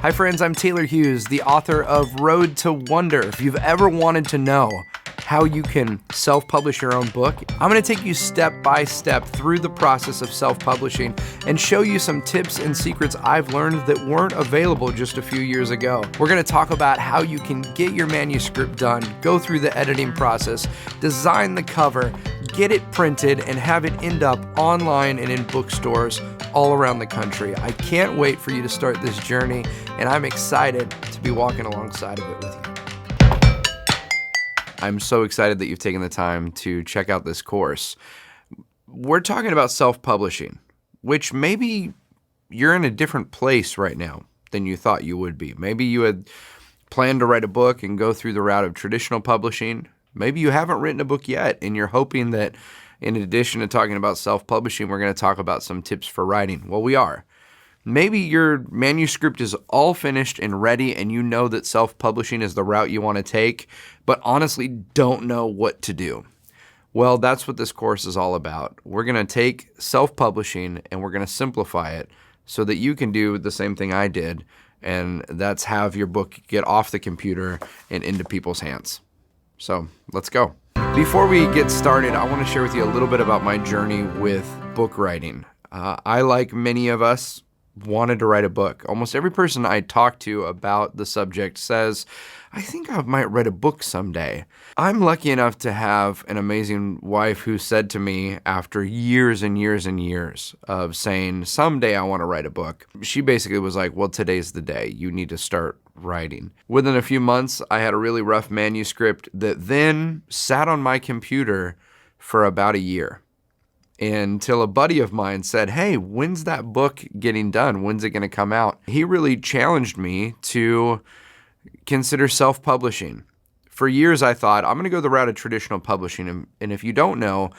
Hi friends, I'm Taylor Hughes, the author of Road to Wonder. If you've ever wanted to know how you can self-publish your own book, I'm gonna take you step by step through the process of self-publishing and show you some tips and secrets I've learned that weren't available just a few years ago. We're gonna talk about how you can get your manuscript done, go through the editing process, design the cover, get it printed, and have it end up online and in bookstores all around the country. I can't wait for you to start this journey, and I'm excited to be walking alongside of it with you. I'm so excited that you've taken the time to check out this course. We're talking about self-publishing, which maybe you're in a different place right now than you thought you would be. Maybe you had planned to write a book and go through the route of traditional publishing. Maybe you haven't written a book yet, and you're hoping that in addition to talking about self-publishing, we're going to talk about some tips for writing. Well, we are. Maybe your manuscript is all finished and ready, and you know that self-publishing is the route you want to take, but honestly don't know what to do. Well, that's what this course is all about. We're going to take self-publishing and we're going to simplify it so that you can do the same thing I did, and that's have your book get off the computer and into people's hands. So let's go. Before we get started, I want to share with you a little bit about my journey with book writing. I, like many of us, wanted to write a book. Almost every person I talk to about the subject says, I think I might write a book someday. I'm lucky enough to have an amazing wife who said to me after years and years and years of saying, someday I want to write a book. She basically was like, well, today's the day. You need to start writing. Within a few months, I had a really rough manuscript that then sat on my computer for about a year until a buddy of mine said, hey, when's that book getting done? When's it going to come out? He really challenged me to consider self-publishing. For years, I thought, I'm going to go the route of traditional publishing. And if you don't know,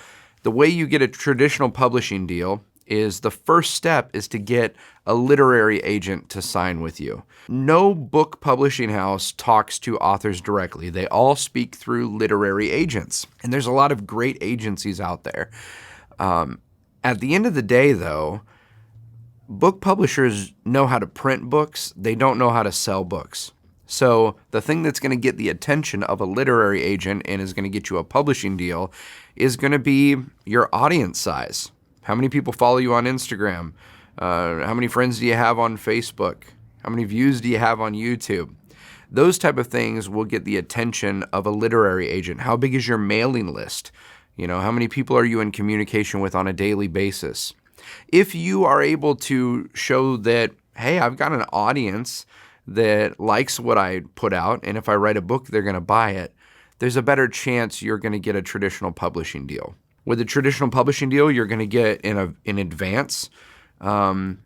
the way you get a traditional publishing deal is the first step is to get a literary agent to sign with you. No book publishing house talks to authors directly. They all speak through literary agents. And there's a lot of great agencies out there. At the end of the day, though, book publishers know how to print books. They don't know how to sell books. So the thing that's going to get the attention of a literary agent and is going to get you a publishing deal is going to be your audience size. How many people follow you on Instagram? How many friends do you have on Facebook? How many views do you have on YouTube? Those type of things will get the attention of a literary agent. How big is your mailing list? You know, how many people are you in communication with on a daily basis? If you are able to show that, hey, I've got an audience that likes what I put out, and if I write a book, they're going to buy it, there's a better chance you're going to get a traditional publishing deal. With a traditional publishing deal, you're going to get in advance. And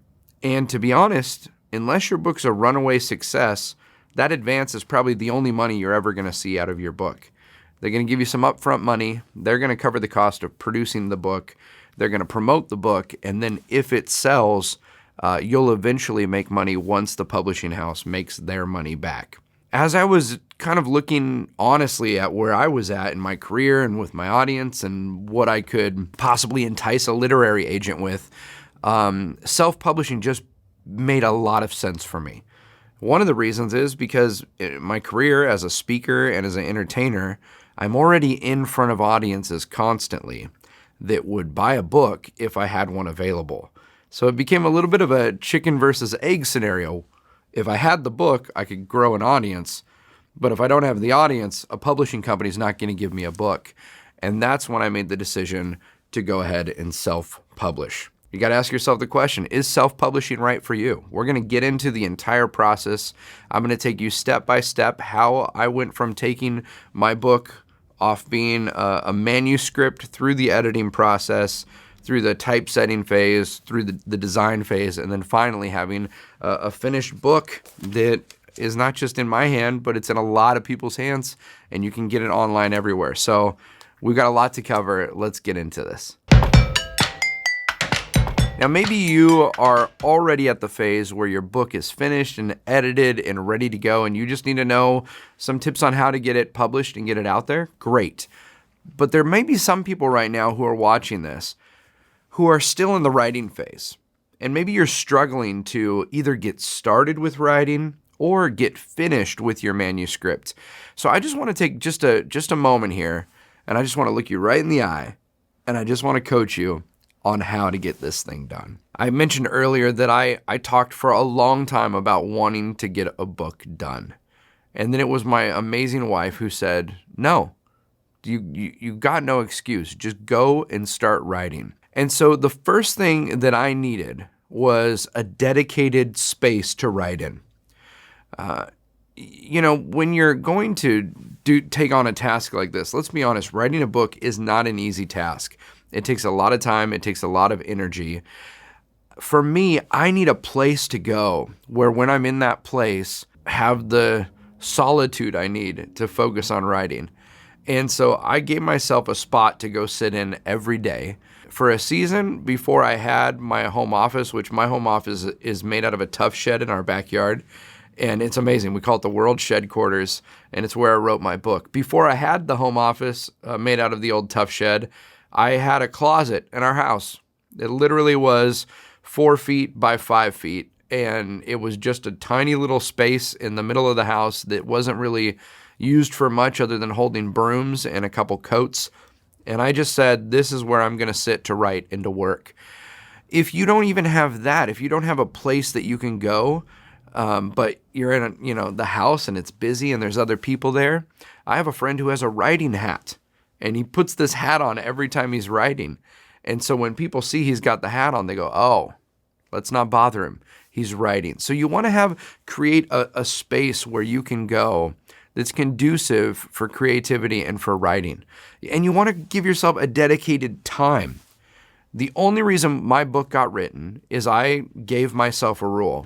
to be honest, unless your book's a runaway success, that advance is probably the only money you're ever going to see out of your book. They're going to give you some upfront money. They're going to cover the cost of producing the book. They're going to promote the book. And then if it sells, you'll eventually make money once the publishing house makes their money back. As I was kind of looking honestly at where I was at in my career and with my audience and what I could possibly entice a literary agent with, self-publishing just made a lot of sense for me. One of the reasons is because in my career as a speaker and as an entertainer, I'm already in front of audiences constantly that would buy a book if I had one available. So it became a little bit of a chicken versus egg scenario. If I had the book, I could grow an audience. But if I don't have the audience, a publishing company is not going to give me a book. And that's when I made the decision to go ahead and self-publish. You got to ask yourself the question, is self-publishing right for you? We're going to get into the entire process. I'm going to take you step by step how I went from taking my book off being a manuscript through the editing process, through the typesetting phase, through the design phase, and then finally having a finished book that is not just in my hand, but it's in a lot of people's hands, and you can get it online everywhere. So we've got a lot to cover. Let's get into this. Now, maybe you are already at the phase where your book is finished and edited and ready to go, and you just need to know some tips on how to get it published and get it out there. Great. But there may be some people right now who are watching this who are still in the writing phase. And maybe you're struggling to either get started with writing or get finished with your manuscript. So I just want to take just a moment here, and I just want to look you right in the eye, and I just want to coach you on how to get this thing done. I mentioned earlier that I talked for a long time about wanting to get a book done. And then it was my amazing wife who said, no, you got no excuse. Just go and start writing. And so the first thing that I needed was a dedicated space to write in. When you're going to take on a task like this, let's be honest, writing a book is not an easy task. It takes a lot of time. It takes a lot of energy. For me, I need a place to go where when I'm in that place, have the solitude I need to focus on writing. And so I gave myself a spot to go sit in every day. For a season before I had my home office, which my home office is made out of a tough shed in our backyard, and it's amazing. We call it the World Shed Quarters, and it's where I wrote my book. Before I had the home office made out of the old tough shed, I had a closet in our house. It literally was 4 feet by 5 feet, and it was just a tiny little space in the middle of the house that wasn't really used for much other than holding brooms and a couple coats. And I just said, this is where I'm going to sit to write and to work. If you don't even have that, if you don't have a place that you can go, but you're in the house and it's busy and there's other people there, I have a friend who has a writing hat, and he puts this hat on every time he's writing. And so when people see he's got the hat on, they go, oh, let's not bother him. He's writing. So you want to create a space where you can go that's conducive for creativity and for writing. And you want to give yourself a dedicated time. The only reason my book got written is I gave myself a rule.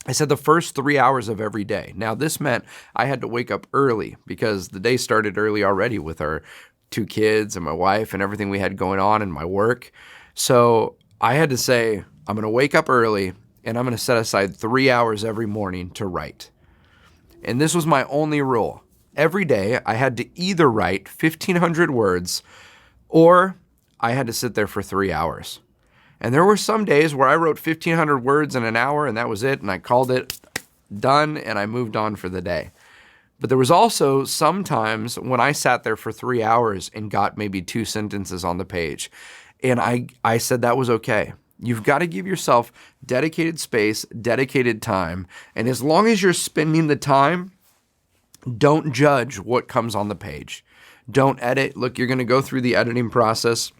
I said the first 3 hours of every day. Now, this meant I had to wake up early because the day started early already with our 2 kids and my wife and everything we had going on and my work. So I had to say, I'm going to wake up early and I'm going to set aside 3 hours every morning to write. And this was my only rule. Every day I had to either write 1,500 words or I had to sit there for 3 hours. And there were some days where I wrote 1,500 words in an hour and that was it, and I called it done and I moved on for the day. But there was also some times when I sat there for 3 hours and got maybe 2 sentences on the page. And I said that was okay. You've got to give yourself dedicated space, dedicated time. And as long as you're spending the time, don't judge what comes on the page. Don't edit. Look, you're going to go through the editing process.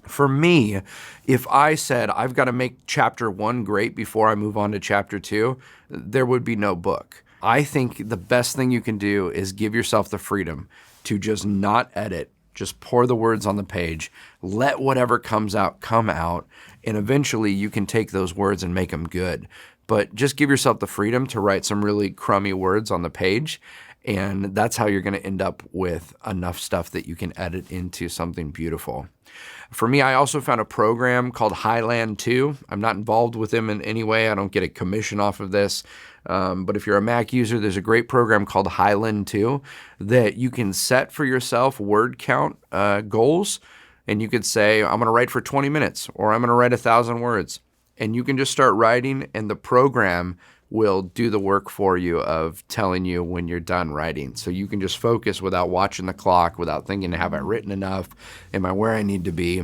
For me, if I said I've got to make chapter 1 great before I move on to chapter 2, there would be no book. I think the best thing you can do is give yourself the freedom to just not edit. Just pour the words on the page, let whatever comes out come out, and eventually you can take those words and make them good. But just give yourself the freedom to write some really crummy words on the page, and that's how you're going to end up with enough stuff that you can edit into something beautiful. For me, I also found a program called Highland 2. I'm not involved with them in any way. I don't get a commission off of this. But if you're a Mac user, there's a great program called Highland 2 that you can set for yourself word count goals. And you could say, I'm going to write for 20 minutes or I'm going to write 1,000 words. And you can just start writing and the program will do the work for you of telling you when you're done writing. So you can just focus without watching the clock, without thinking, have I written enough? Am I where I need to be?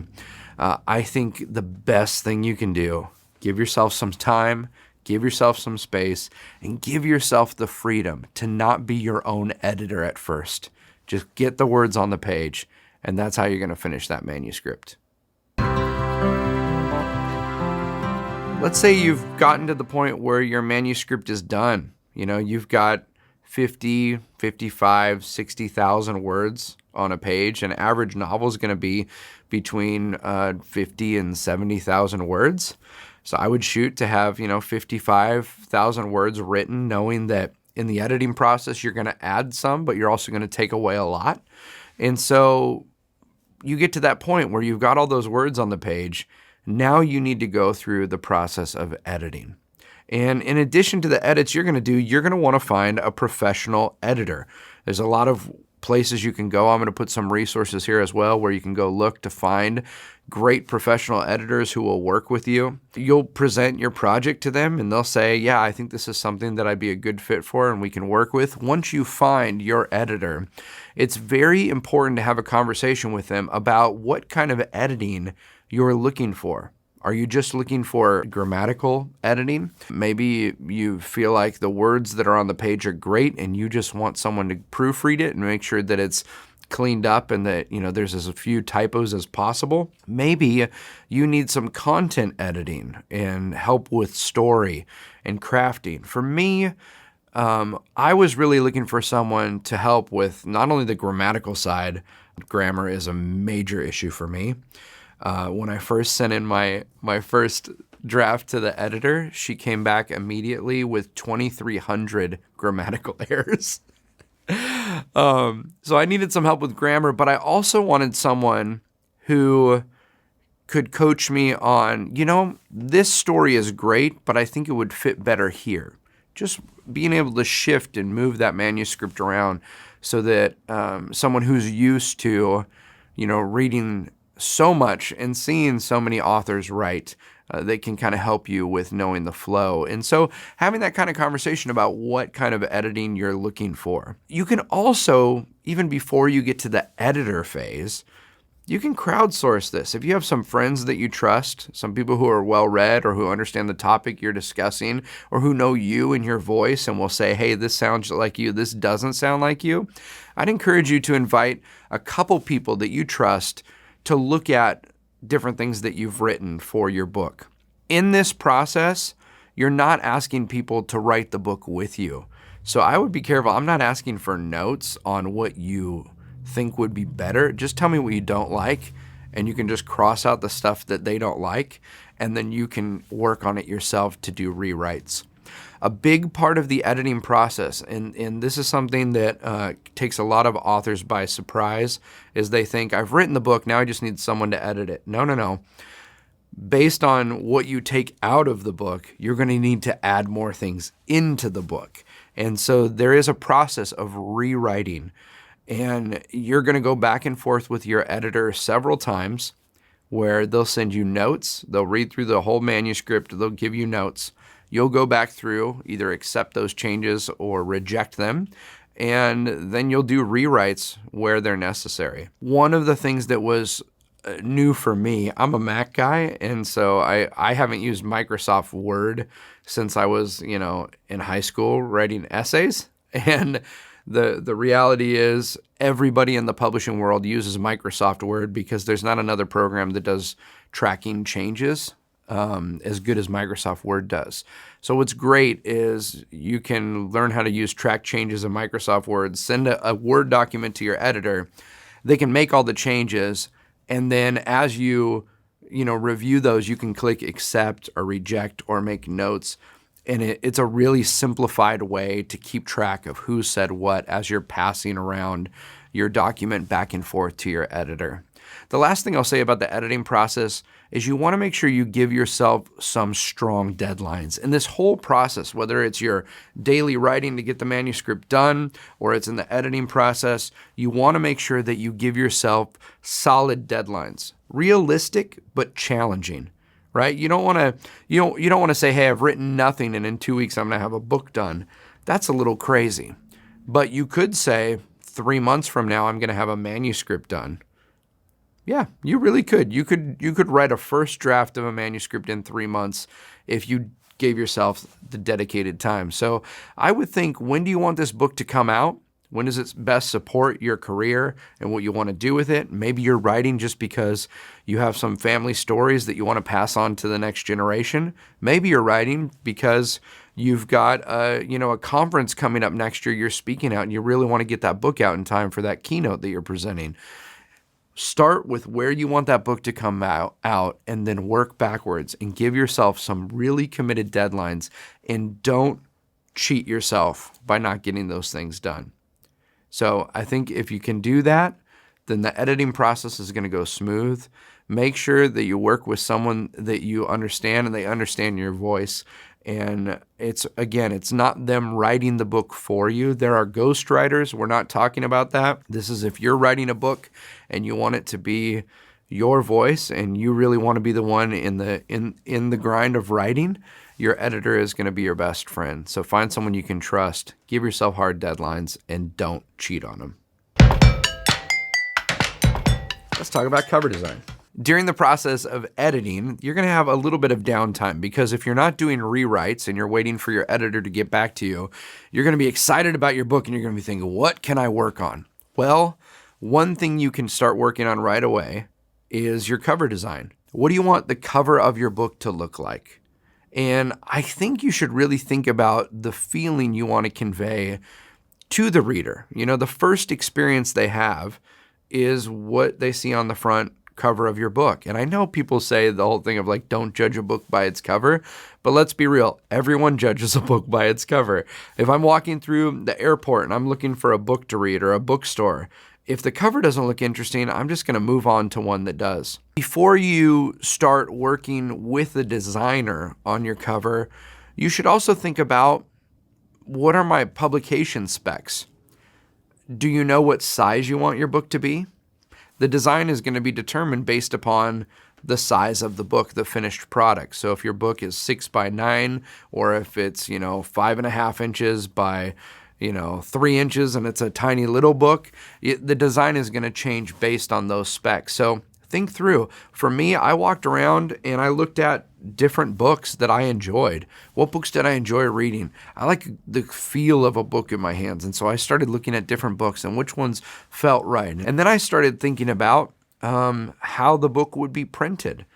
I think the best thing you can do, give yourself some time, give yourself some space, and give yourself the freedom to not be your own editor at first. Just get the words on the page, and that's how you're going to finish that manuscript. Let's say you've gotten to the point where your manuscript is done. You've got 50, 55, 60,000 words on a page. An average novel is going to be between 50 and 70,000 words. So I would shoot to have, 55,000 words written, knowing that in the editing process, you're going to add some, but you're also going to take away a lot. And so you get to that point where you've got all those words on the page. Now you need to go through the process of editing. And in addition to the edits you're going to do, you're going to want to find a professional editor. There's a lot of places you can go. I'm going to put some resources here as well where you can go look to find great professional editors who will work with you. You'll present your project to them and they'll say, yeah, I think this is something that I'd be a good fit for and we can work with. Once you find your editor, it's very important to have a conversation with them about what kind of editing you're looking for. Are you just looking for grammatical editing? Maybe you feel like the words that are on the page are great and you just want someone to proofread it and make sure that it's cleaned up and that, there's as few typos as possible. Maybe you need some content editing and help with story and crafting. For me, I was really looking for someone to help with not only the grammatical side. Grammar is a major issue for me. When I first sent in my first draft to the editor, she came back immediately with 2,300 grammatical errors. So I needed some help with grammar, but I also wanted someone who could coach me on, this story is great, but I think it would fit better here. Just being able to shift and move that manuscript around so that someone who's used to, reading so much and seeing so many authors write, they can kind of help you with knowing the flow. And so having that kind of conversation about what kind of editing you're looking for. You can also, even before you get to the editor phase, you can crowdsource this. If you have some friends that you trust, some people who are well-read or who understand the topic you're discussing or who know you and your voice and will say, hey, this sounds like you, this doesn't sound like you, I'd encourage you to invite a couple people that you trust to look at different things that you've written for your book. In this process, you're not asking people to write the book with you. So I would be careful. I'm not asking for notes on what you think would be better. Just tell me what you don't like, and you can just cross out the stuff that they don't like, and then you can work on it yourself to do rewrites. A big part of the editing process, and this is something that takes a lot of authors by surprise, is they think, I've written the book, now I just need someone to edit it. No. Based on what you take out of the book, you're going to need to add more things into the book. And so there is a process of rewriting, and you're going to go back and forth with your editor several times where they'll send you notes, they'll read through the whole manuscript, they'll give you notes. You'll go back through, either accept those changes or reject them, and then you'll do rewrites where they're necessary. One of the things that was new for me, I'm a Mac guy, and so I haven't used Microsoft Word since I was, in high school writing essays. And the reality is everybody in the publishing world uses Microsoft Word because there's not another program that does tracking changes as good as Microsoft Word does. So what's great is you can learn how to use track changes in Microsoft Word, send a Word document to your editor. They can make all the changes, and then as you review those, you can click accept or reject or make notes. And it's a really simplified way to keep track of who said what as you're passing around your document back and forth to your editor. The last thing I'll say about the editing process is you want to make sure you give yourself some strong deadlines. In this whole process, whether it's your daily writing to get the manuscript done or it's in the editing process, you want to make sure that you give yourself solid deadlines, realistic but challenging. Right? You don't want to say, hey, I've written nothing and in 2 weeks I'm going to have a book done. That's a little crazy. But you could say 3 months from now I'm going to have a manuscript done. Yeah, you really could. You could write a first draft of a manuscript in 3 months if you gave yourself the dedicated time. So I would think, when do you want this book to come out? When does it best support your career and what you want to do with it? Maybe you're writing just because you have some family stories that you want to pass on to the next generation. Maybe you're writing because you've got a conference coming up next year you're speaking at and you really want to get that book out in time for that keynote that you're presenting. Start with where you want that book to come out and then work backwards and give yourself some really committed deadlines, and don't cheat yourself by not getting those things done. So I think if you can do that, then the editing process is going to go smooth. Make sure that you work with someone that you understand and they understand your voice. And it's not them writing the book for you. There are ghostwriters. We're not talking about that. This is if you're writing a book and you want it to be, your voice and you really want to be the one in the grind of writing, your editor is going to be your best friend. So find someone you can trust, give yourself hard deadlines, and don't cheat on them. Let's talk about cover design. During the process of editing, you're going to have a little bit of downtime, because if you're not doing rewrites and you're waiting for your editor to get back to you, you're going to be excited about your book and you're going to be thinking, what can I work on? Well, one thing you can start working on right away is your cover design. What do you want the cover of your book to look like? And I think you should really think about the feeling you want to convey to the reader. You know, the first experience they have is what they see on the front cover of your book. And I know people say the whole thing of like, don't judge a book by its cover, but let's be real. Everyone judges a book by its cover. If I'm walking through the airport and I'm looking for a book to read or a bookstore, if the cover doesn't look interesting, I'm just going to move on to one that does. Before you start working with a designer on your cover, you should also think about, what are my publication specs? Do you know what size you want your book to be? The design is going to be determined based upon the size of the book, the finished product. So if your book is 6x9, or if it's, 5.5 inches by 3 inches and it's a tiny little book, the design is going to change based on those specs. So think through. For me, I walked around and I looked at different books that I enjoyed. What books did I enjoy reading? I like the feel of a book in my hands. And so I started looking at different books and which ones felt right. And then I started thinking about how the book would be printed.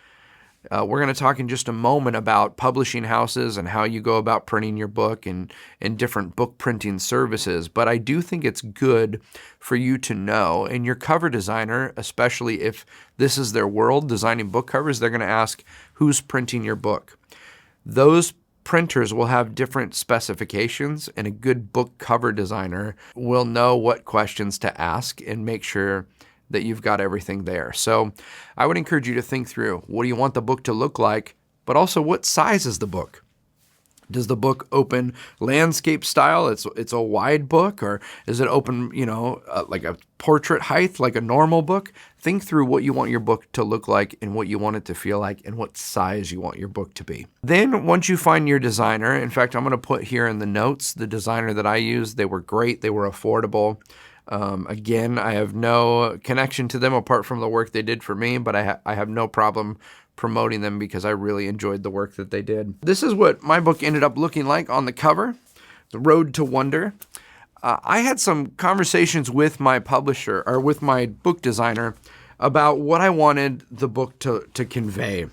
We're going to talk in just a moment about publishing houses and how you go about printing your book and different book printing services. But I do think it's good for you to know, and your cover designer, especially if this is their world, designing book covers, they're going to ask, who's printing your book? Those printers will have different specifications, and a good book cover designer will know what questions to ask and make sure that you've got everything there. So I would encourage you to think through, what do you want the book to look like, but also what size is the book? Does the book open landscape style? It's a wide book, or is it open, like a portrait height, like a normal book? Think through what you want your book to look like and what you want it to feel like and what size you want your book to be. Then once you find your designer, in fact, I'm going to put here in the notes the designer that I used. They were great. They were affordable. Again, I have no connection to them apart from the work they did for me, but I have no problem promoting them because I really enjoyed the work that they did. This is what my book ended up looking like on the cover, The Road to Wonder. I had some conversations with my publisher, or with my book designer, about what I wanted the book to convey.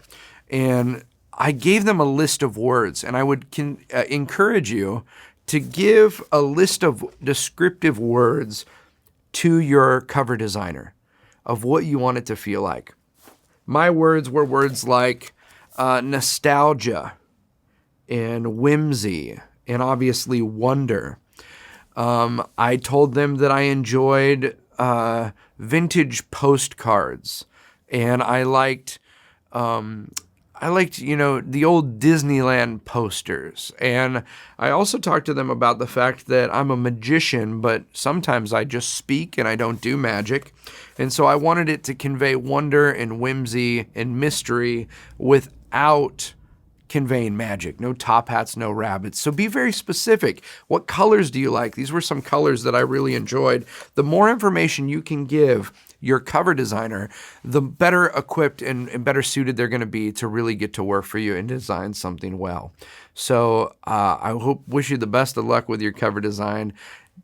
And I gave them a list of words, and I would encourage you to give a list of descriptive words to your cover designer of what you want it to feel like. My words were words like nostalgia and whimsy and obviously wonder. I told them that I enjoyed vintage postcards, and I liked the old Disneyland posters. And I also talked to them about the fact that I'm a magician, but sometimes I just speak and I don't do magic. And so I wanted it to convey wonder and whimsy and mystery without conveying magic. No top hats, no rabbits. So be very specific. What colors do you like? These were some colors that I really enjoyed. The more information you can give your cover designer, the better equipped and better suited they're going to be to really get to work for you and design something well. So I wish you the best of luck with your cover design.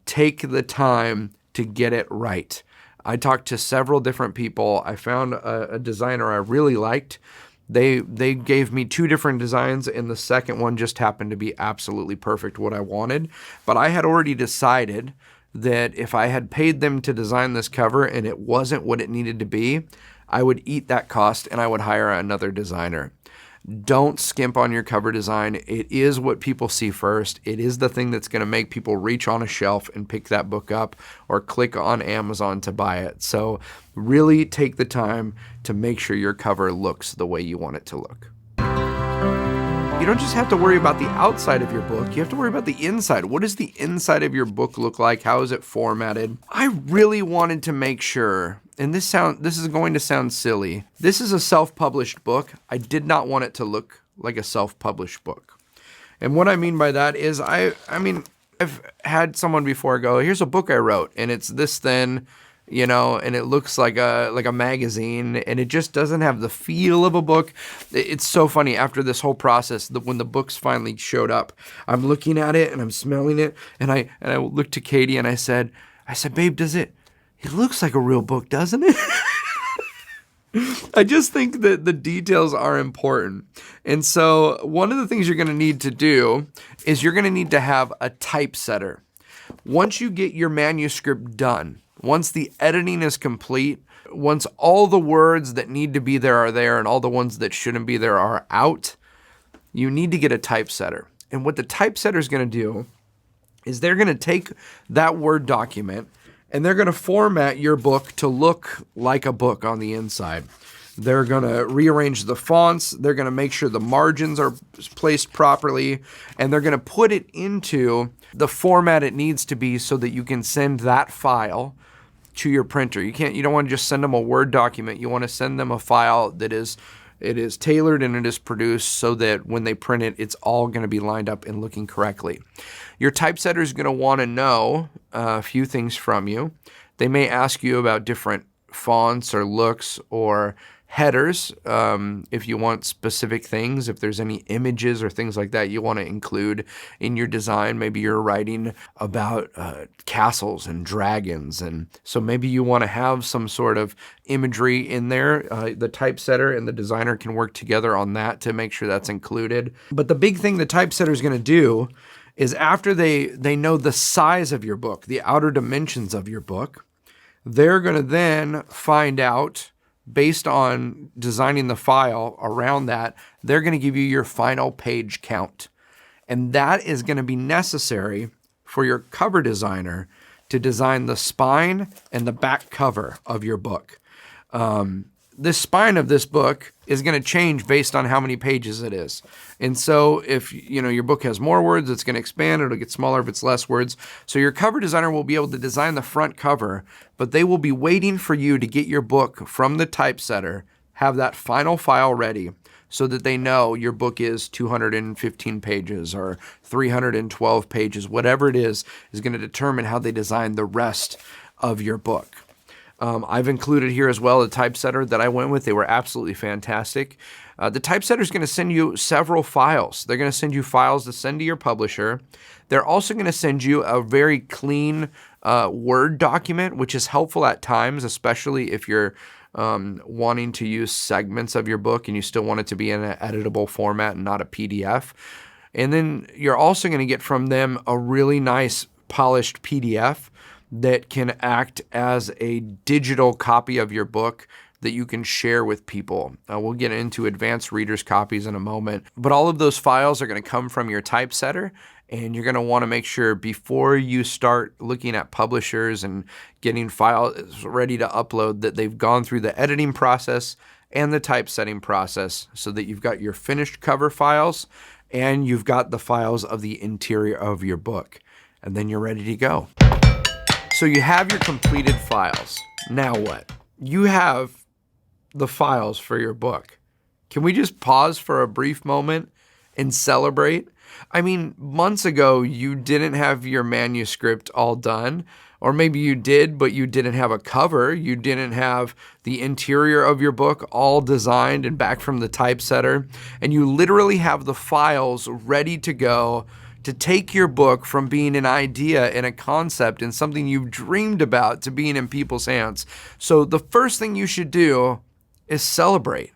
Take the time to get it right. I talked to several different people. I found a designer I really liked. They gave me 2 different designs, and the second one just happened to be absolutely perfect, what I wanted. But I had already decided that if I had paid them to design this cover and it wasn't what it needed to be, I would eat that cost and I would hire another designer. Don't skimp on your cover design. It is what people see first. It is the thing that's going to make people reach on a shelf and pick that book up or click on Amazon to buy it. So really take the time to make sure your cover looks the way you want it to look. You don't just have to worry about the outside of your book, you have to worry about the inside. What does the inside of your book look like? How is it formatted? I really wanted to make sure and this is going to sound silly. This is a self-published book. I did not want it to look like a self-published book. And what I mean by that is I've had someone before go, here's a book I wrote, and it's this thin, and it looks like a magazine, and it just doesn't have the feel of a book. It's so funny. After this whole process, when the books finally showed up, I'm looking at it and I'm smelling it, and I looked to Katie and I said, babe, it looks like a real book, doesn't it? I just think that the details are important. And so one of the things you're going to need to do is you're going to need to have a typesetter. Once you get your manuscript done, once the editing is complete, once all the words that need to be there are there and all the ones that shouldn't be there are out, you need to get a typesetter. And what the typesetter is going to do is they're going to take that Word document and they're going to format your book to look like a book on the inside. They're going to rearrange the fonts. They're going to make sure the margins are placed properly. And they're going to put it into the format it needs to be so that you can send that file to your printer. You don't want to just send them a Word document. You want to send them a file that is tailored and it is produced so that when they print it, it's all going to be lined up and looking correctly. Your typesetter is going to want to know a few things from you. They may ask you about different fonts or looks or headers if you want specific things, if there's any images or things like that you want to include in your design. Maybe you're writing about castles and dragons, and so maybe you want to have some sort of imagery in there. The typesetter and the designer can work together on that to make sure that's included. But the big thing the typesetter is going to do is after they know the size of your book, the outer dimensions of your book, they're going to then find out, based on designing the file around that, they're going to give you your final page count. And that is going to be necessary for your cover designer to design the spine and the back cover of your book. The spine of this book is going to change based on how many pages it is. And so if your book has more words, it's going to expand. It'll get smaller if it's less words. So your cover designer will be able to design the front cover, but they will be waiting for you to get your book from the typesetter, have that final file ready so that they know your book is 215 pages or 312 pages. Whatever it is going to determine how they design the rest of your book. I've included here as well a typesetter that I went with. They were absolutely fantastic. The typesetter is going to send you several files. They're going to send you files to send to your publisher. They're also going to send you a very clean Word document, which is helpful at times, especially if you're wanting to use segments of your book and you still want it to be in an editable format and not a PDF. And then you're also going to get from them a really nice polished PDF that can act as a digital copy of your book that you can share with people. We'll get into advanced readers copies in a moment, but all of those files are going to come from your typesetter, and you're going to want to make sure before you start looking at publishers and getting files ready to upload that they've gone through the editing process and the typesetting process so that you've got your finished cover files and you've got the files of the interior of your book, and then you're ready to go. So you have your completed files. Now what? You have the files for your book. Can we just pause for a brief moment and celebrate? I mean, months ago, you didn't have your manuscript all done, or maybe you did, but you didn't have a cover. You didn't have the interior of your book all designed and back from the typesetter, and you literally have the files ready to go to take your book from being an idea and a concept and something you've dreamed about to being in people's hands. So the first thing you should do is celebrate.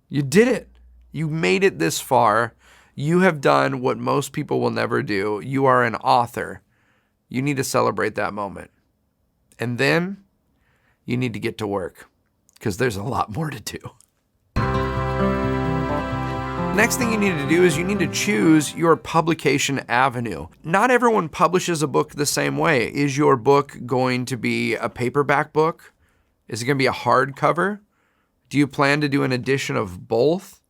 You did it. You made it this far. You have done what most people will never do. You are an author. You need to celebrate that moment. And then you need to get to work because there's a lot more to do. Next thing you need to do is you need to choose your publication avenue. Not everyone publishes a book the same way. Is your book going to be a paperback book? Is it going to be a hardcover? Do you plan to do an edition of both?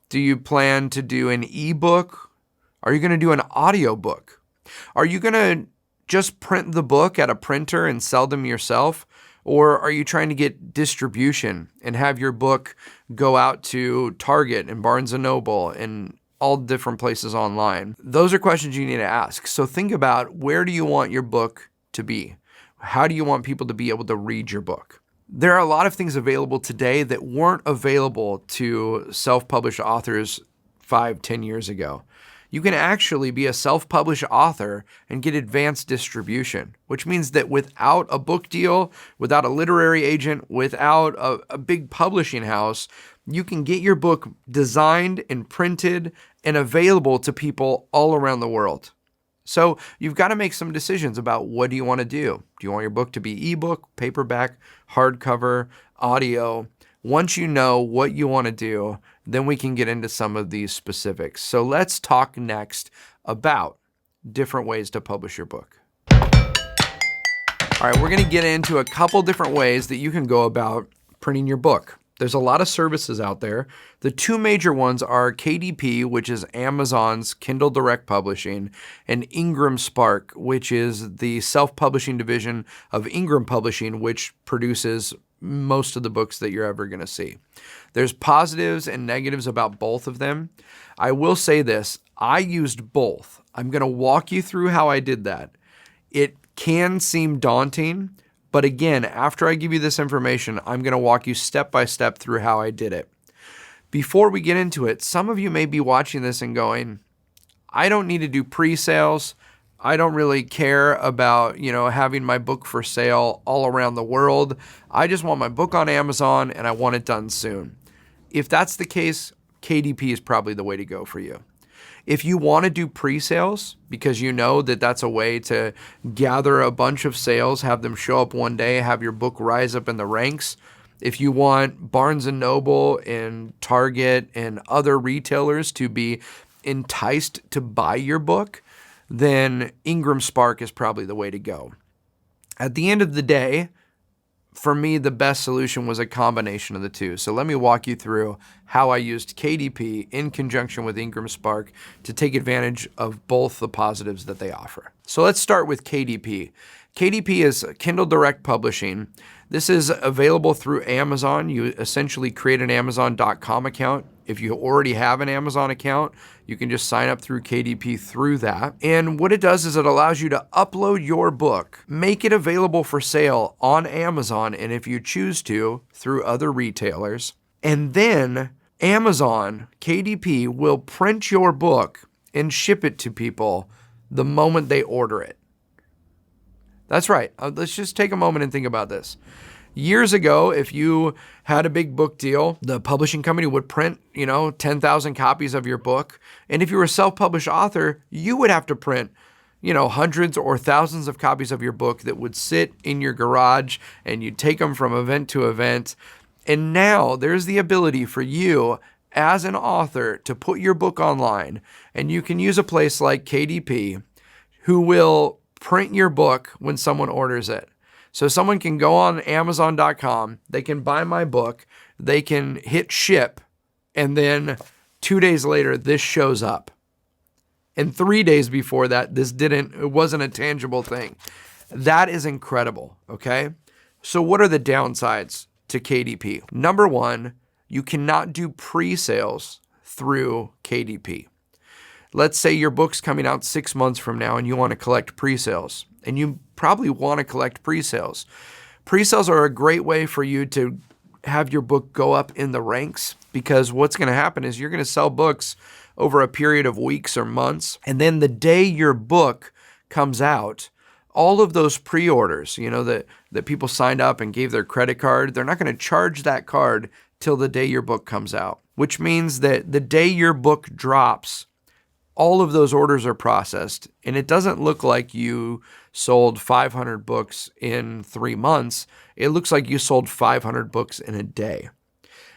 Do you plan to do an ebook? Are you going to do an audiobook? Are you going to just print the book at a printer and sell them yourself? Or are you trying to get distribution and have your book go out to Target and Barnes & Noble and all different places online? Those are questions you need to ask. So think about, where do you want your book to be? How do you want people to be able to read your book? There are a lot of things available today that weren't available to self-published authors 5-10 years ago. You can actually be a self-published author and get advanced distribution, which means that without a book deal, without a literary agent, without a big publishing house, you can get your book designed and printed and available to people all around the world. So you've got to make some decisions about, what do you want to do? Do you want your book to be ebook, paperback, hardcover, audio? Once you know what you want to do, then we can get into some of these specifics. So let's talk next about different ways to publish your book. All right, we're going to get into a couple different ways that you can go about printing your book. There's a lot of services out there. The two major ones are KDP, which is Amazon's Kindle Direct Publishing, and IngramSpark, which is the self-publishing division of Ingram Publishing, which produces most of the books that you're ever going to see. There's positives and negatives about both of them. I will say this, I used both. I'm going to walk you through how I did that. It can seem daunting, but again, after I give you this information, I'm going to walk you step by step through how I did it. Before we get into it, some of you may be watching this and going, I don't need to do pre-sales. I don't really care about, having my book for sale all around the world. I just want my book on Amazon and I want it done soon. If that's the case, KDP is probably the way to go for you. If you want to do pre-sales because you know that that's a way to gather a bunch of sales, have them show up one day, have your book rise up in the ranks. If you want Barnes & Noble and Target and other retailers to be enticed to buy your book, then IngramSpark is probably the way to go. At the end of the day, for me, the best solution was a combination of the two. So let me walk you through how I used KDP in conjunction with IngramSpark to take advantage of both the positives that they offer. So let's start with KDP. KDP is Kindle Direct Publishing. This is available through Amazon. You essentially create an Amazon.com account. If you already have an Amazon account, you can just sign up through KDP through that. And what it does is it allows you to upload your book, make it available for sale on Amazon, and if you choose to, through other retailers. And then Amazon, KDP, will print your book and ship it to people the moment they order it. That's right. Let's just take a moment and think about this. Years ago, if you had a big book deal, the publishing company would print, 10,000 copies of your book. And if you were a self-published author, you would have to print, hundreds or thousands of copies of your book that would sit in your garage, and you'd take them from event to event. And now there's the ability for you as an author to put your book online, and you can use a place like KDP who will print your book when someone orders it. So someone can go on Amazon.com, they can buy my book, they can hit ship, and then 2 days later, this shows up. And 3 days before that, it wasn't a tangible thing. That is incredible, okay? So what are the downsides to KDP? Number one, you cannot do pre-sales through KDP. Let's say your book's coming out 6 months from now and you want to collect pre-sales, and you probably want to collect pre-sales. Pre-sales are a great way for you to have your book go up in the ranks, because what's going to happen is you're going to sell books over a period of weeks or months, and then the day your book comes out, all of those pre-orders, that people signed up and gave their credit card, they're not going to charge that card till the day your book comes out, which means that the day your book drops, all of those orders are processed, and it doesn't look like you sold 500 books in 3 months. It looks like you sold 500 books in a day.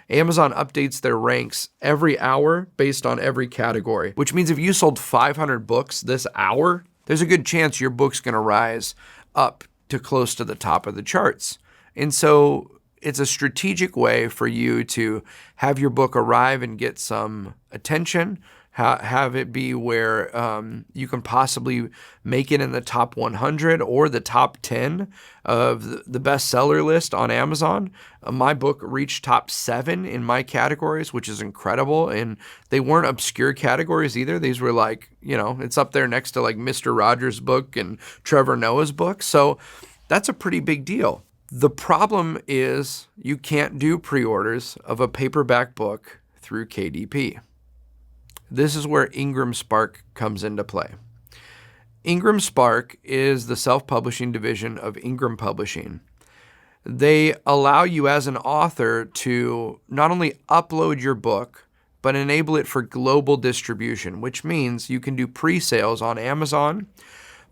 Amazon updates their ranks every hour based on every category, which means if you sold 500 books this hour, there's a good chance your book's going to rise up to close to the top of the charts. And so it's a strategic way for you to have your book arrive and get some attention, have it be where you can possibly make it in the top 100 or the top 10 of the bestseller list on Amazon. My book reached top 7 in my categories, which is incredible. And they weren't obscure categories either. These were like, it's up there next to like Mr. Rogers' book and Trevor Noah's book. So that's a pretty big deal. The problem is you can't do pre-orders of a paperback book through KDP. This is where IngramSpark comes into play. IngramSpark is the self-publishing division of Ingram Publishing. They allow you as an author to not only upload your book, but enable it for global distribution, which means you can do pre-sales on Amazon,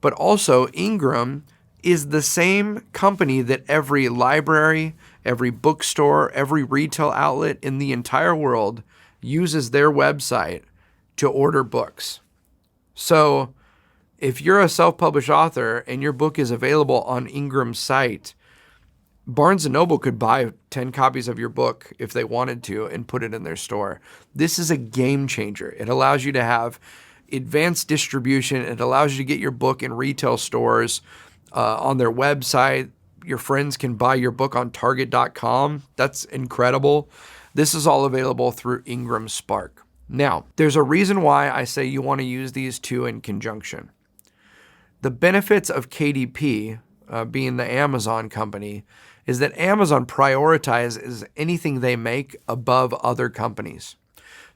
but also Ingram is the same company that every library, every bookstore, every retail outlet in the entire world uses their website to order books. So if you're a self-published author and your book is available on Ingram's site, Barnes & Noble could buy 10 copies of your book if they wanted to and put it in their store. This is a game changer. It allows you to have advanced distribution. It allows you to get your book in retail stores on their website. Your friends can buy your book on Target.com. That's incredible. This is all available through IngramSpark. Now, there's a reason why I say you want to use these two in conjunction. The benefits of KDP, being the Amazon company, is that Amazon prioritizes anything they make above other companies.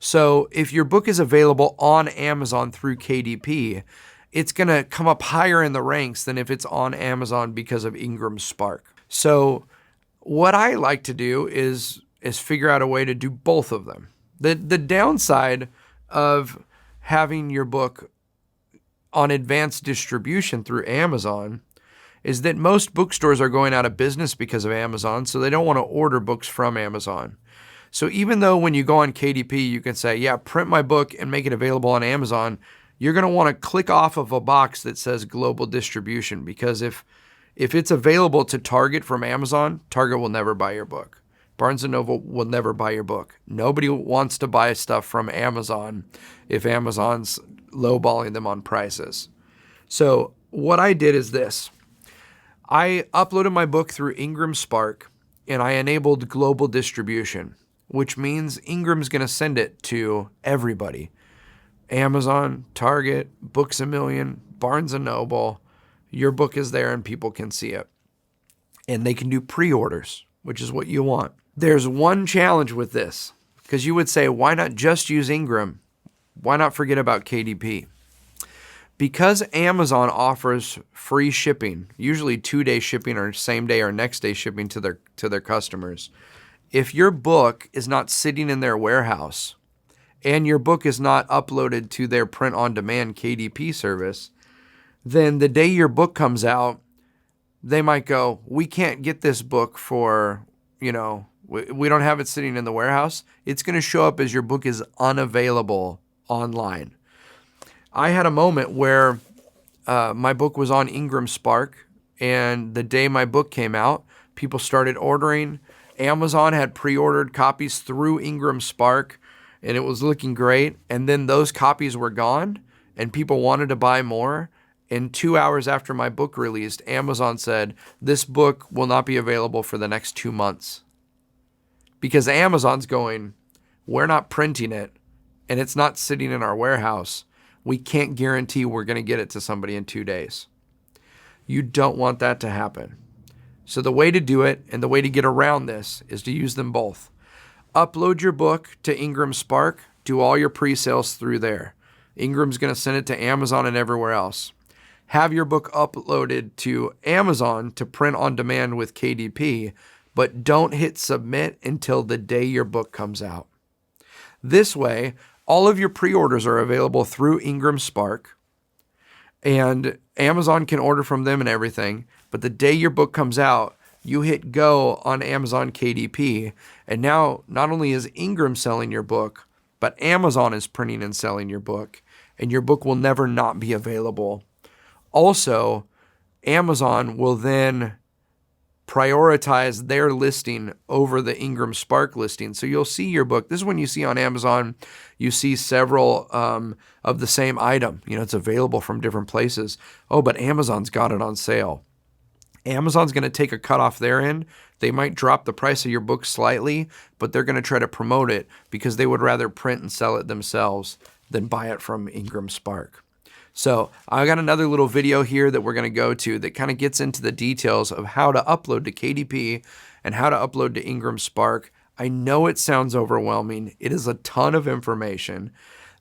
So if your book is available on Amazon through KDP, it's going to come up higher in the ranks than if it's on Amazon because of IngramSpark. So what I like to do is figure out a way to do both of them. The downside of having your book on advanced distribution through Amazon is that most bookstores are going out of business because of Amazon, so they don't want to order books from Amazon. So even though when you go on KDP, you can say, yeah, print my book and make it available on Amazon, you're going to want to click off of a box that says global distribution, because if it's available to Target from Amazon, Target will never buy your book. Barnes & Noble will never buy your book. Nobody wants to buy stuff from Amazon if Amazon's lowballing them on prices. So what I did is this. I uploaded my book through IngramSpark and I enabled global distribution, which means Ingram's going to send it to everybody. Amazon, Target, Books A Million, Barnes & Noble. Your book is there and people can see it. And they can do pre-orders, which is what you want. There's one challenge with this, because you would say, why not just use Ingram? Why not forget about KDP? Because Amazon offers free shipping, usually 2-day shipping or same day or next day shipping to their customers. If your book is not sitting in their warehouse and your book is not uploaded to their print-on-demand KDP service, then the day your book comes out, they might go, we can't get this book for, we don't have it sitting in the warehouse. It's going to show up as your book is unavailable online. I had a moment where my book was on IngramSpark, and the day my book came out, people started ordering. Amazon had pre-ordered copies through IngramSpark, and it was looking great. And then those copies were gone, and people wanted to buy more. And 2 hours after my book released, Amazon said, this book will not be available for the next 2 months. Because Amazon's going, we're not printing it, and it's not sitting in our warehouse. We can't guarantee we're going to get it to somebody in 2 days. You don't want that to happen. So the way to do it and the way to get around this is to use them both. Upload your book to IngramSpark. Do all your pre-sales through there. Ingram's going to send it to Amazon and everywhere else. Have your book uploaded to Amazon to print on demand with KDP, but don't hit submit until the day your book comes out. This way, all of your pre-orders are available through IngramSpark, and Amazon can order from them and everything, but the day your book comes out, you hit go on Amazon KDP, and now not only is Ingram selling your book, but Amazon is printing and selling your book, and your book will never not be available. Also, Amazon will then prioritize their listing over the IngramSpark listing. So you'll see your book. This is when you see on Amazon, you see several of the same item. It's available from different places. Oh, but Amazon's got it on sale. Amazon's going to take a cut off their end. They might drop the price of your book slightly, but they're going to try to promote it because they would rather print and sell it themselves than buy it from IngramSpark. So I got another little video here that we're going to go to that kind of gets into the details of how to upload to KDP and how to upload to IngramSpark. I know it sounds overwhelming. It is a ton of information,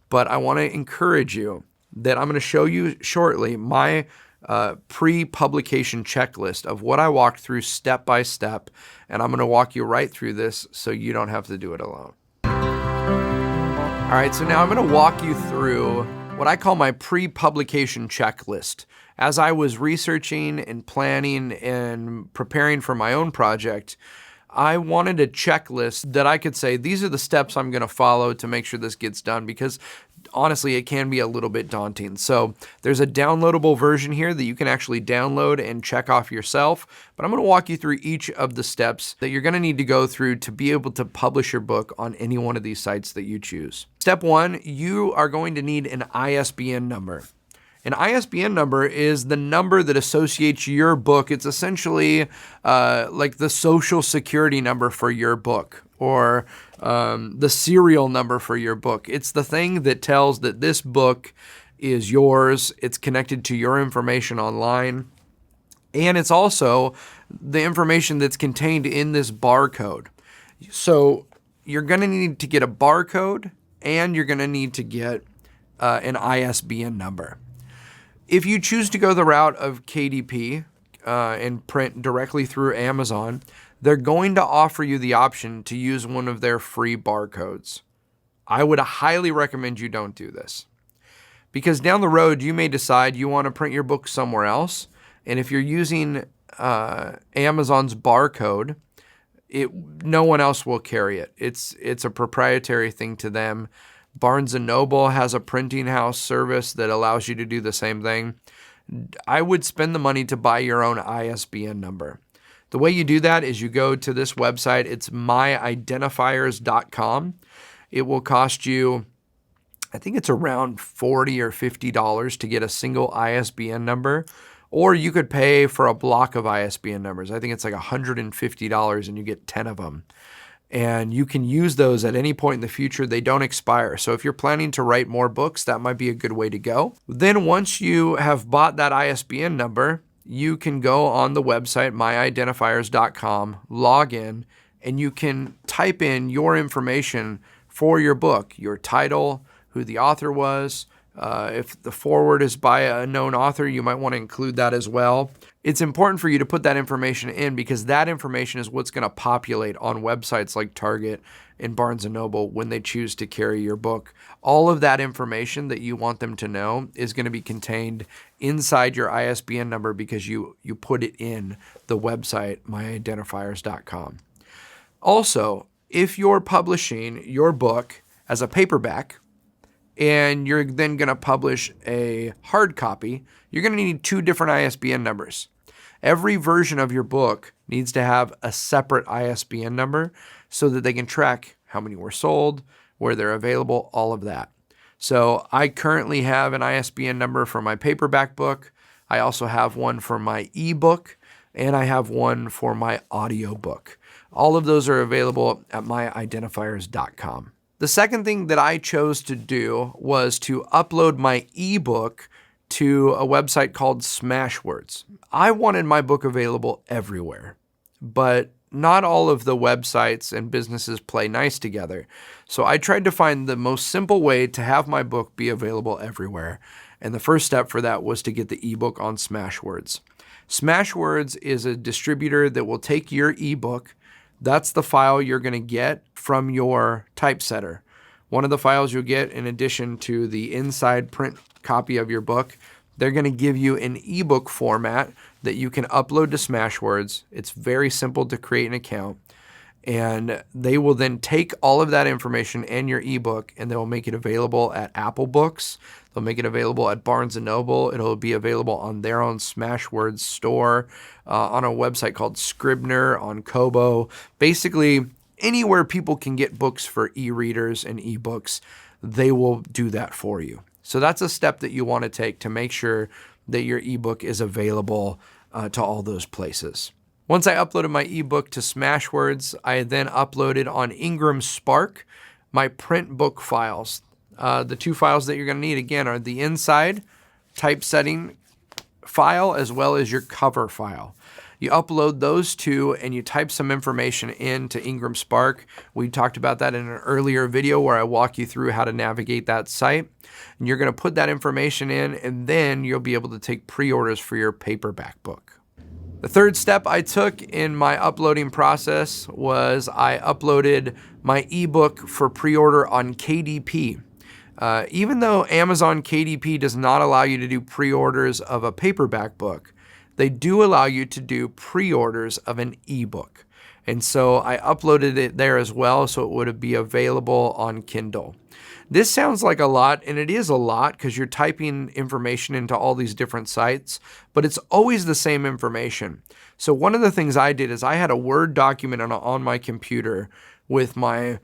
but I want to encourage you that I'm going to show you shortly my pre-publication checklist of what I walked through step by step, and I'm going to walk you right through this so you don't have to do it alone. All right, so now I'm going to walk you through what I call my pre-publication checklist. As I was researching and planning and preparing for my own project, I wanted a checklist that I could say, these are the steps I'm going to follow to make sure this gets done, because honestly, it can be a little bit daunting. So there's a downloadable version here that you can actually download and check off yourself, but I'm going to walk you through each of the steps that you're going to need to go through to be able to publish your book on any one of these sites that you choose. Step one, you are going to need an ISBN number. An ISBN number is the number that associates your book. It's essentially like the social security number for your book, or the serial number for your book. It's the thing that tells that this book is yours. It's connected to your information online. And it's also the information that's contained in this barcode. So you're going to need to get a barcode, and you're going to need to get an ISBN number. If you choose to go the route of KDP and print directly through Amazon, they're going to offer you the option to use one of their free barcodes. I would highly recommend you don't do this, because down the road, you may decide you want to print your book somewhere else. And if you're using Amazon's barcode, no one else will carry it. It's a proprietary thing to them. Barnes & Noble has a printing house service that allows you to do the same thing. I would spend the money to buy your own ISBN number. The way you do that is you go to this website. It's myidentifiers.com. It will cost you, I think it's around $40 or $50 to get a single ISBN number, or you could pay for a block of ISBN numbers. I think it's like $150 and you get 10 of them. And you can use those at any point in the future. They don't expire. So if you're planning to write more books, that might be a good way to go. Then once you have bought that ISBN number, you can go on the website, myidentifiers.com, log in, and you can type in your information for your book, your title, who the author was. If the foreword is by a known author, you might want to include that as well. It's important for you to put that information in, because that information is what's going to populate on websites like Target and Barnes & Noble when they choose to carry your book. All of that information that you want them to know is going to be contained inside your ISBN number, because you put it in the website, myidentifiers.com. Also, if you're publishing your book as a paperback, and you're then going to publish a hard copy, you're going to need two different ISBN numbers. Every version of your book needs to have a separate ISBN number so that they can track how many were sold, where they're available, all of that. So I currently have an ISBN number for my paperback book. I also have one for my ebook, and I have one for my audiobook. All of those are available at myidentifiers.com. The second thing that I chose to do was to upload my ebook to a website called Smashwords. I wanted my book available everywhere, but not all of the websites and businesses play nice together. So I tried to find the most simple way to have my book be available everywhere. And the first step for that was to get the ebook on Smashwords. Smashwords is a distributor that will take your ebook. That's the file you're going to get from your typesetter. One of the files you'll get, in addition to the inside print copy of your book, they're going to give you an ebook format that you can upload to Smashwords. It's very simple to create an account. And they will then take all of that information and your ebook, and they'll make it available at Apple Books. They'll make it available at Barnes & Noble. It'll be available on their own Smashwords store, on a website called Scribner, on Kobo. Basically, anywhere people can get books for e-readers and ebooks, they will do that for you. So that's a step that you want to take to make sure that your ebook is available to all those places. Once I uploaded my ebook to Smashwords, I then uploaded on IngramSpark my print book files. The two files that you're going to need, again, are the inside typesetting file as well as your cover file. You upload those two and you type some information into IngramSpark. We talked about that in an earlier video where I walk you through how to navigate that site. And you're going to put that information in, and then you'll be able to take pre-orders for your paperback book. The third step I took in my uploading process was I uploaded my ebook for pre-order on KDP. Even though Amazon KDP does not allow you to do pre-orders of a paperback book, they do allow you to do pre-orders of an ebook. And so I uploaded it there as well, so it would be available on Kindle. This sounds like a lot, and it is a lot because you're typing information into all these different sites, but it's always the same information. So one of the things I did is I had a Word document on my computer with my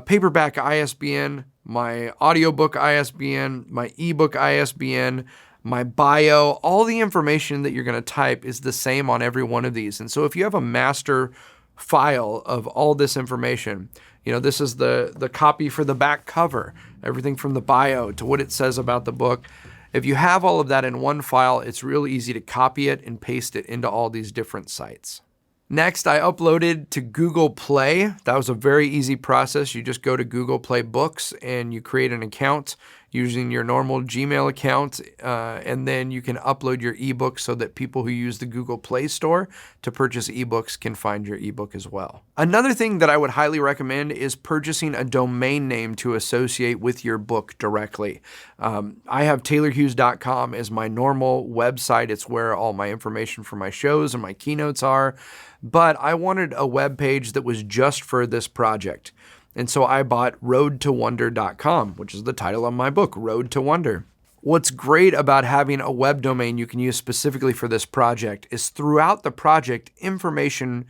paperback ISBN, my audiobook ISBN, my ebook ISBN, my bio. All the information that you're going to type is the same on every one of these. And so if you have a master file of all this information, this is the copy for the back cover, everything from the bio to what it says about the book. If you have all of that in one file, it's really easy to copy it and paste it into all these different sites. Next, I uploaded to Google Play. That was a very easy process. You just go to Google Play Books and you create an account using your normal Gmail account, and then you can upload your ebook so that people who use the Google Play Store to purchase ebooks can find your ebook as well. Another thing that I would highly recommend is purchasing a domain name to associate with your book directly. I have taylorhughes.com as my normal website. It's where all my information for my shows and my keynotes are, but I wanted a web page that was just for this project. And so I bought roadtowonder.com, which is the title of my book, Road to Wonder. What's great about having a web domain you can use specifically for this project is throughout the project, information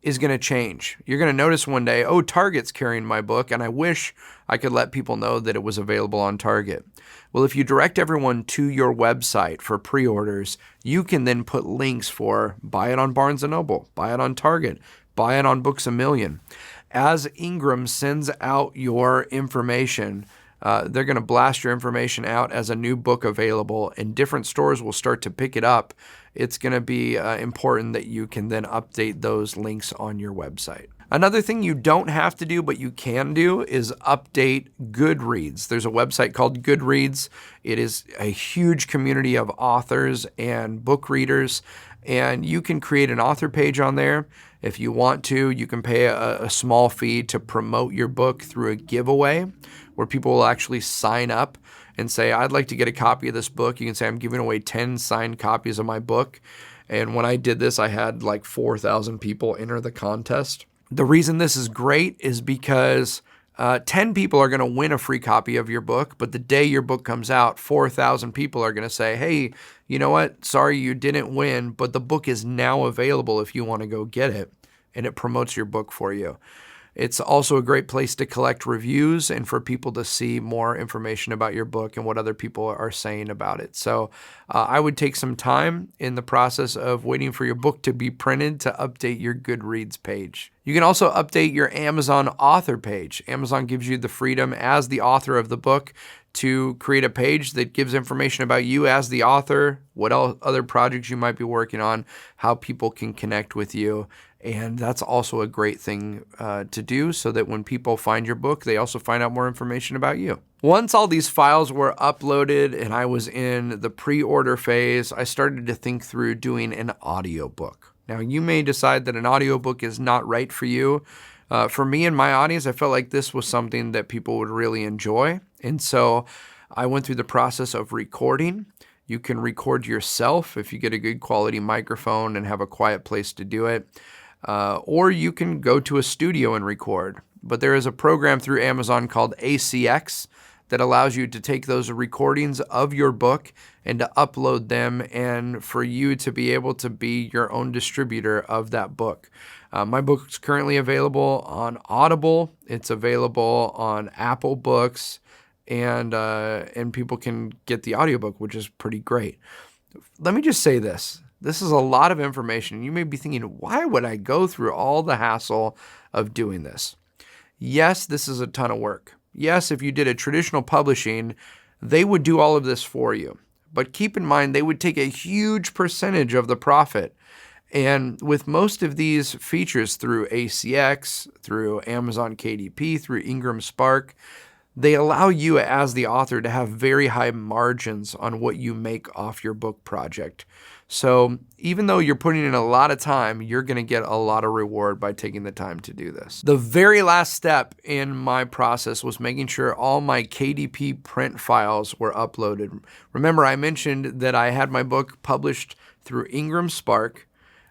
is going to change. You're going to notice one day, oh, Target's carrying my book, and I wish I could let people know that it was available on Target. Well, if you direct everyone to your website for pre-orders, you can then put links for buy it on Barnes & Noble, buy it on Target, buy it on Books A Million. As Ingram sends out your information, they're going to blast your information out as a new book available, and different stores will start to pick it up. It's going to be important that you can then update those links on your website. Another thing you don't have to do, but you can do, is update Goodreads. There's a website called Goodreads. It is a huge community of authors and book readers, and you can create an author page on there. If you want to, you can pay a small fee to promote your book through a giveaway where people will actually sign up and say, I'd like to get a copy of this book. You can say, I'm giving away 10 signed copies of my book. And when I did this, I had like 4,000 people enter the contest. The reason this is great is because 10 people are going to win a free copy of your book, but the day your book comes out, 4,000 people are going to say, hey, you know what? Sorry you didn't win, but the book is now available if you want to go get it, and it promotes your book for you. It's also a great place to collect reviews and for people to see more information about your book and what other people are saying about it. So I would take some time in the process of waiting for your book to be printed to update your Goodreads page. You can also update your Amazon author page. Amazon gives you the freedom as the author of the book to create a page that gives information about you as the author, what other projects you might be working on, how people can connect with you. And that's also a great thing to do so that when people find your book, they also find out more information about you. Once all these files were uploaded and I was in the pre-order phase, I started to think through doing an audiobook. Now, you may decide that an audiobook is not right for you. For me and my audience, I felt like this was something that people would really enjoy. And so I went through the process of recording. You can record yourself if you get a good quality microphone and have a quiet place to do it. or you can go to a studio and record. But there is a program through Amazon called ACX that allows you to take those recordings of your book and to upload them, and for you to be able to be your own distributor of that book. My book's currently available on Audible. It's available on Apple Books, and people can get the audiobook, which is pretty great. Let me just say this. This is a lot of information. You may be thinking, why would I go through all the hassle of doing this? Yes, this is a ton of work. Yes, if you did a traditional publishing, they would do all of this for you. But keep in mind, they would take a huge percentage of the profit. And with most of these features through ACX, through Amazon KDP, through IngramSpark, they allow you as the author to have very high margins on what you make off your book project. So even though you're putting in a lot of time, you're going to get a lot of reward by taking the time to do this. The very last step in my process was making sure all my KDP print files were uploaded. Remember, I mentioned that I had my book published through IngramSpark,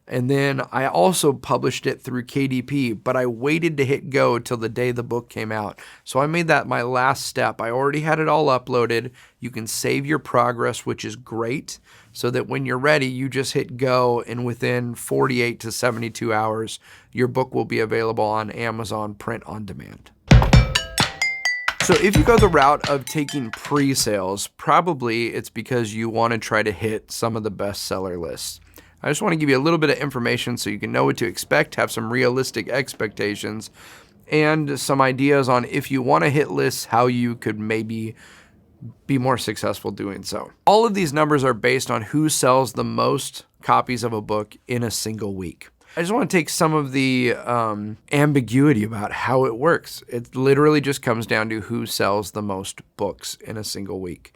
and then I also published it through KDP, but I waited to hit go till the day the book came out. So I made that my last step. I already had it all uploaded. You can save your progress, which is great, so that when you're ready, you just hit go, and within 48 to 72 hours, your book will be available on Amazon Print on Demand. So if you go the route of taking pre-sales, probably it's because you want to try to hit some of the bestseller lists. I just want to give you a little bit of information so you can know what to expect, have some realistic expectations, and some ideas on, if you want to hit lists, how you could maybe be more successful doing so. All of these numbers are based on who sells the most copies of a book in a single week. I just want to take some of the ambiguity about how it works. It literally just comes down to who sells the most books in a single week.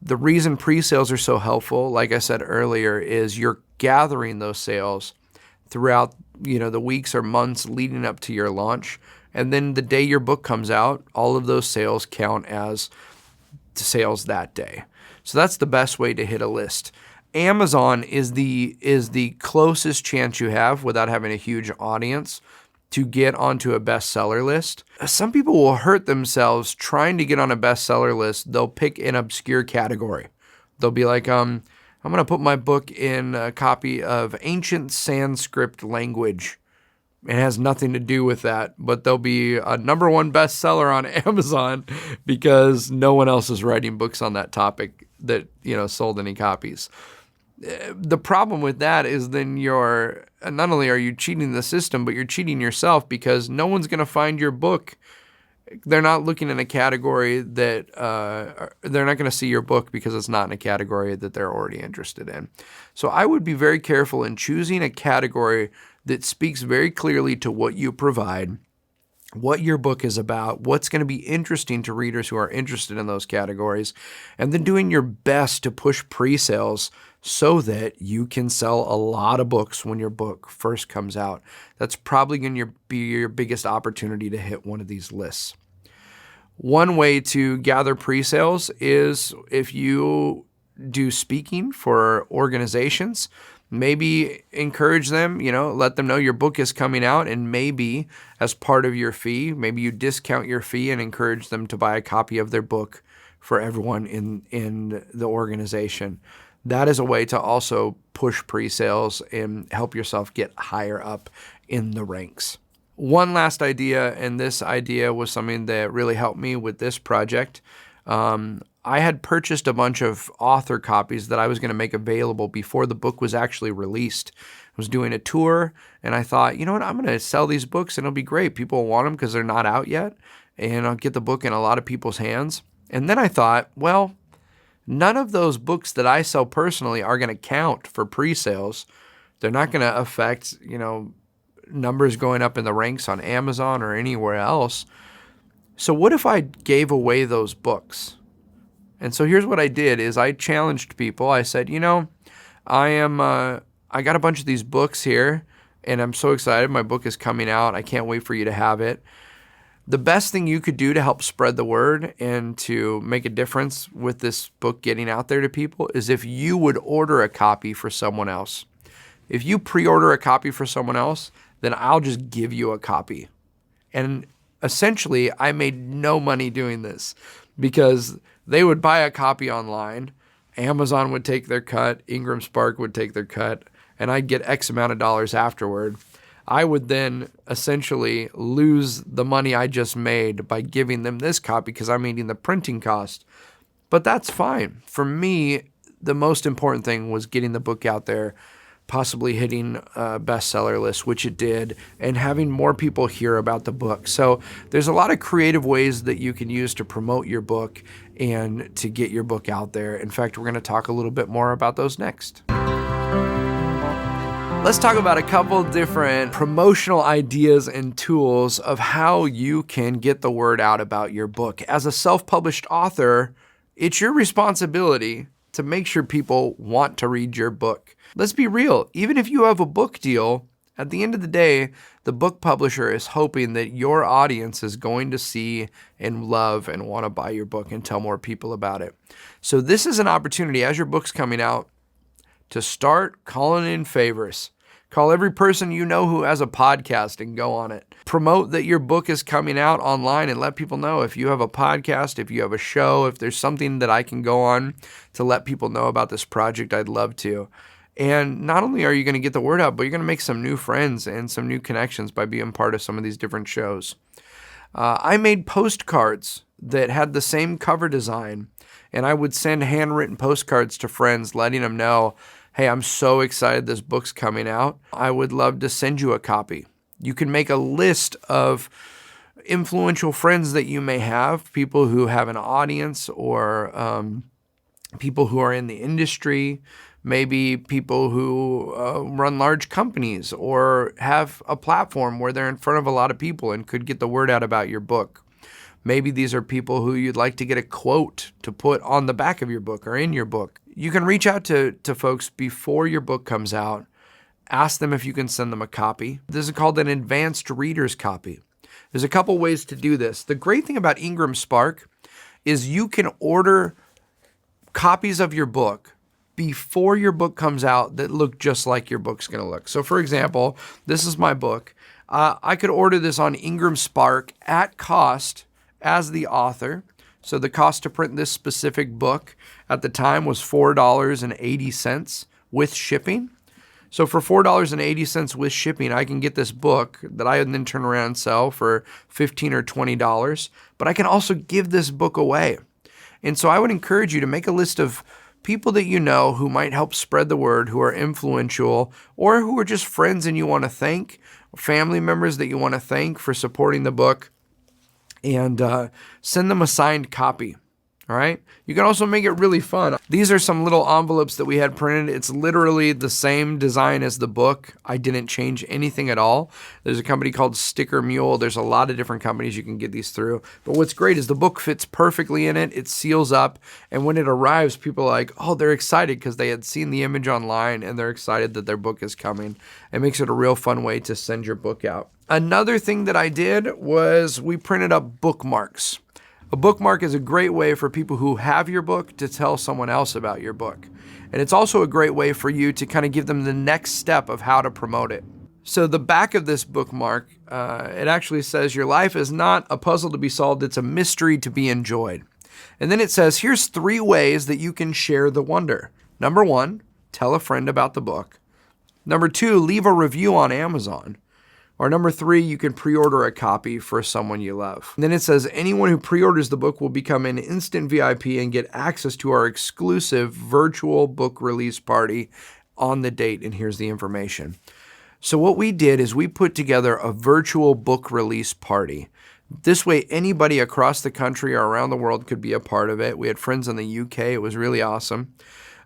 The reason pre-sales are so helpful, like I said earlier, is you're gathering those sales throughout, the weeks or months leading up to your launch. And then the day your book comes out, all of those sales count as sales that day. So that's the best way to hit a list. Amazon is the closest chance you have, without having a huge audience, to get onto a bestseller list. Some people will hurt themselves trying to get on a bestseller list. They'll pick an obscure category. They'll be like, I'm going to put my book in a copy of ancient Sanskrit language. It has nothing to do with that, but they'll be a #1 bestseller on Amazon because no one else is writing books on that topic that, sold any copies. The problem with that is then not only are you cheating the system, but you're cheating yourself, because no one's going to find your book. They're not looking in a category that they're not going to see your book because it's not in a category that they're already interested in. So I would be very careful in choosing a category that speaks very clearly to what you provide, what your book is about, what's going to be interesting to readers who are interested in those categories, and then doing your best to push pre-sales so that you can sell a lot of books when your book first comes out. That's probably going to be your biggest opportunity to hit one of these lists. One way to gather pre-sales is if you do speaking for organizations. Maybe encourage them, let them know your book is coming out, and maybe as part of your fee, maybe you discount your fee and encourage them to buy a copy of their book for everyone in the organization. That is a way to also push pre-sales and help yourself get higher up in the ranks. One last idea, and this idea was something that really helped me with this project. I had purchased a bunch of author copies that I was going to make available before the book was actually released. I was doing a tour, and I thought, I'm going to sell these books, and it'll be great. People will want them because they're not out yet, and I'll get the book in a lot of people's hands. And then I thought, well, none of those books that I sell personally are going to count for pre-sales. They're not going to affect, numbers going up in the ranks on Amazon or anywhere else. So what if I gave away those books? And so here's what I did is I challenged people. I said, I got a bunch of these books here, and I'm so excited. My book is coming out. I can't wait for you to have it. The best thing you could do to help spread the word and to make a difference with this book getting out there to people is if you would order a copy for someone else. If you pre-order a copy for someone else, then I'll just give you a copy. And essentially, I made no money doing this because they would buy a copy online, Amazon would take their cut, IngramSpark would take their cut, and I'd get X amount of dollars afterward. I would then essentially lose the money I just made by giving them this copy because I'm eating the printing cost. But that's fine. For me, the most important thing was getting the book out there, possibly hitting a bestseller list, which it did, and having more people hear about the book. So there's a lot of creative ways that you can use to promote your book and to get your book out there. In fact, we're going to talk a little bit more about those next. Let's talk about a couple different promotional ideas and tools of how you can get the word out about your book. As a self-published author, it's your responsibility to make sure people want to read your book. Let's be real. Even if you have a book deal, at the end of the day, the book publisher is hoping that your audience is going to see and love and want to buy your book and tell more people about it. So this is an opportunity as your book's coming out to start calling in favors. Call every person you know who has a podcast and go on it. Promote that your book is coming out online and let people know if you have a podcast, if you have a show, if there's something that I can go on to let people know about this project, I'd love to. And not only are you going to get the word out, but you're going to make some new friends and some new connections by being part of some of these different shows. I made postcards that had the same cover design, and I would send handwritten postcards to friends letting them know, hey, I'm so excited this book's coming out. I would love to send you a copy. You can make a list of influential friends that you may have, people who have an audience or people who are in the industry, maybe people who run large companies or have a platform where they're in front of a lot of people and could get the word out about your book. Maybe these are people who you'd like to get a quote to put on the back of your book or in your book. You can reach out to folks before your book comes out. Ask them if you can send them a copy. This is called an advanced reader's copy. There's a couple ways to do this. The great thing about IngramSpark is you can order copies of your book before your book comes out that look just like your book's going to look. So for example, this is my book. I could order this on IngramSpark at cost as the author. So the cost to print this specific book at the time was $4.80 with shipping. So for $4.80 with shipping, I can get this book that I then turn around and sell for $15 or $20. But I can also give this book away. And so I would encourage you to make a list of people that you know who might help spread the word, who are influential, or who are just friends and you want to thank, family members that you want to thank for supporting the book, and send them a signed copy. All right. You can also make it really fun. These are some little envelopes that we had printed. It's literally the same design as the book. I didn't change anything at all. There's a company called Sticker Mule. There's a lot of different companies you can get these through. But what's great is the book fits perfectly in it. It seals up. And when it arrives, people are like, oh, they're excited because they had seen the image online and they're excited that their book is coming. It makes it a real fun way to send your book out. Another thing that I did was we printed up bookmarks. A bookmark is a great way for people who have your book to tell someone else about your book. And it's also a great way for you to kind of give them the next step of how to promote it. So the back of this bookmark, it actually says, your life is not a puzzle to be solved, it's a mystery to be enjoyed. And then it says, here's 3 ways that you can share the wonder. Number 1, tell a friend about the book. Number 2, leave a review on Amazon. Or number 3, you can pre-order a copy for someone you love. And then it says anyone who pre-orders the book will become an instant VIP and get access to our exclusive virtual book release party on the date. And here's the information. So what we did is we put together a virtual book release party. This way, anybody across the country or around the world could be a part of it. We had friends in the UK. It was really awesome.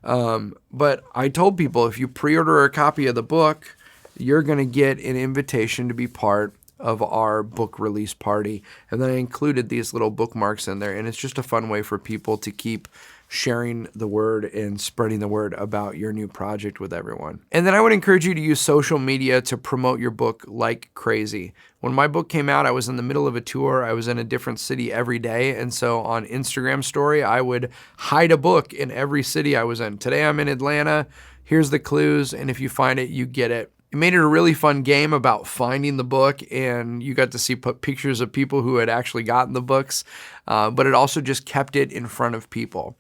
But I told people if you pre-order a copy of the book, you're going to get an invitation to be part of our book release party. And then I included these little bookmarks in there. And it's just a fun way for people to keep sharing the word and spreading the word about your new project with everyone. And then I would encourage you to use social media to promote your book like crazy. When my book came out, I was in the middle of a tour. I was in a different city every day. And so on Instagram story, I would hide a book in every city I was in. Today I'm in Atlanta. Here's the clues. And if you find it, you get it. It made it a really fun game about finding the book, and you got to see pictures of people who had actually gotten the books, but it also just kept it in front of people.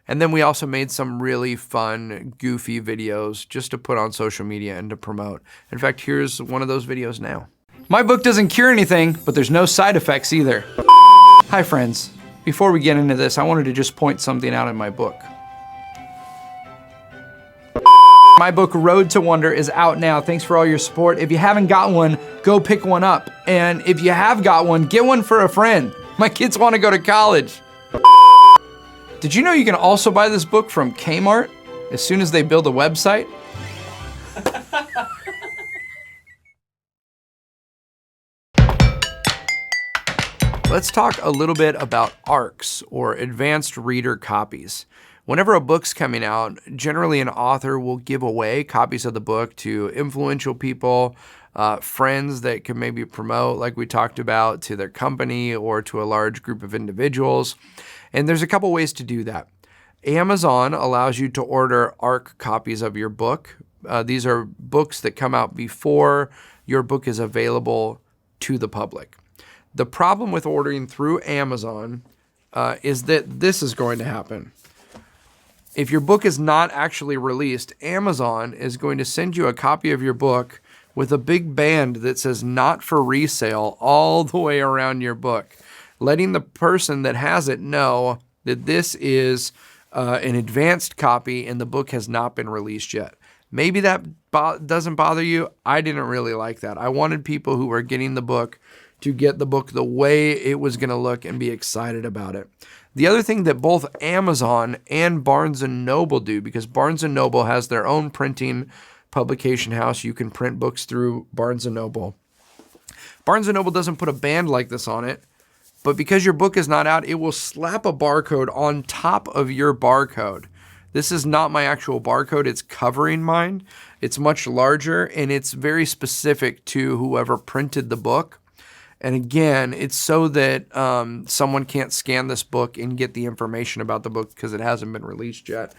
And then we also made some really fun, goofy videos just to put on social media and to promote. In fact, here's one of those videos now. My book doesn't cure anything, but there's no side effects either. Hi friends, before we get into this, I wanted to just point something out in my book. My book, Road to Wonder, is out now. Thanks for all your support. If you haven't got one, go pick one up. And if you have got one, get one for a friend. My kids want to go to college. Did you know you can also buy this book from Kmart as soon as they build a website? Let's talk a little bit about ARCs, or advanced reader copies. Whenever a book's coming out, generally an author will give away copies of the book to influential people, friends that can maybe promote, like we talked about, to their company or to a large group of individuals. And there's a couple ways to do that. Amazon allows you to order ARC copies of your book. These are books that come out before your book is available to the public. The problem with ordering through Amazon is that this is going to happen. If your book is not actually released, Amazon is going to send you a copy of your book with a big band that says "not for resale" all the way around your book, letting the person that has it know that this is an advanced copy and the book has not been released yet. Maybe that doesn't bother you. I didn't really like that. I wanted people who were getting the book to get the book the way it was going to look and be excited about it. The other thing that both Amazon and Barnes & Noble do, because Barnes & Noble has their own printing publication house, you can print books through Barnes & Noble. Barnes & Noble doesn't put a band like this on it, but because your book is not out, it will slap a barcode on top of your barcode. This is not my actual barcode, it's covering mine. It's much larger and it's very specific to whoever printed the book. And again, it's so that someone can't scan this book and get the information about the book because it hasn't been released yet.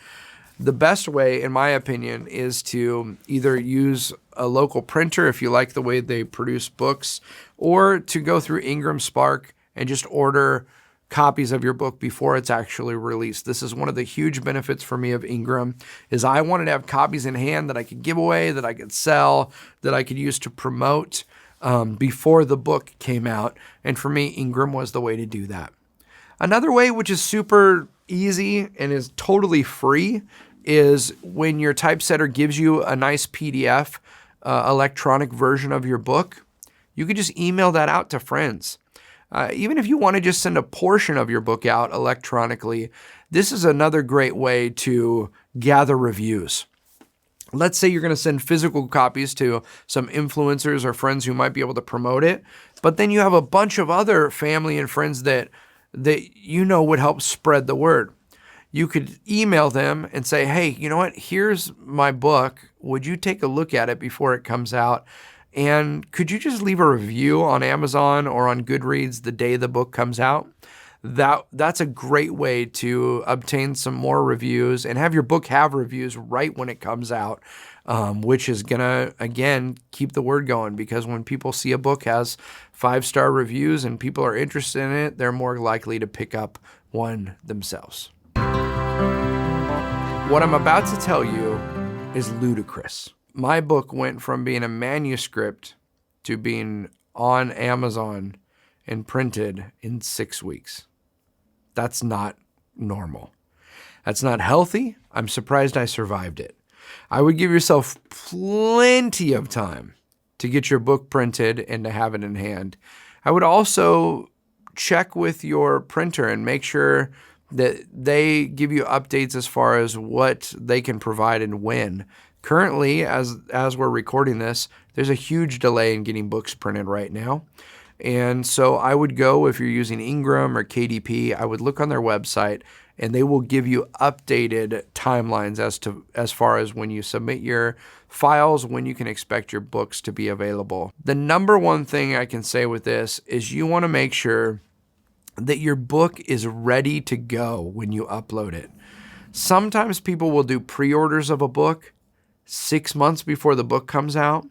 The best way, in my opinion, is to either use a local printer if you like the way they produce books, or to go through IngramSpark and just order copies of your book before it's actually released. This is one of the huge benefits for me of Ingram, is I wanted to have copies in hand that I could give away, that I could sell, that I could use to promote before the book came out. And for me, Ingram was the way to do that. Another way, which is super easy and is totally free, is when your typesetter gives you a nice PDF electronic version of your book, you could just email that out to friends. Even if you want to just send a portion of your book out electronically, this is another great way to gather reviews. Let's say you're going to send physical copies to some influencers or friends who might be able to promote it, but then you have a bunch of other family and friends that you know would help spread the word. You could email them and say, hey, you know what? Here's my book. Would you take a look at it before it comes out? And could you just leave a review on Amazon or on Goodreads the day the book comes out? That's a great way to obtain some more reviews and have your book have reviews right when it comes out, which is gonna, again, keep the word going, because when people see a book has 5-star reviews and people are interested in it, they're more likely to pick up one themselves. What I'm about to tell you is ludicrous. My book went from being a manuscript to being on Amazon and printed in 6 weeks. That's not normal. That's not healthy. I'm surprised I survived it. I would give yourself plenty of time to get your book printed and to have it in hand. I would also check with your printer and make sure that they give you updates as far as what they can provide and when. Currently, as we're recording this, there's a huge delay in getting books printed right now. And so I would go, if you're using Ingram or KDP, I would look on their website and they will give you updated timelines as far as when you submit your files, when you can expect your books to be available. The number one thing I can say with this is you want to make sure that your book is ready to go when you upload it. Sometimes people will do pre-orders of a book 6 months before the book comes out.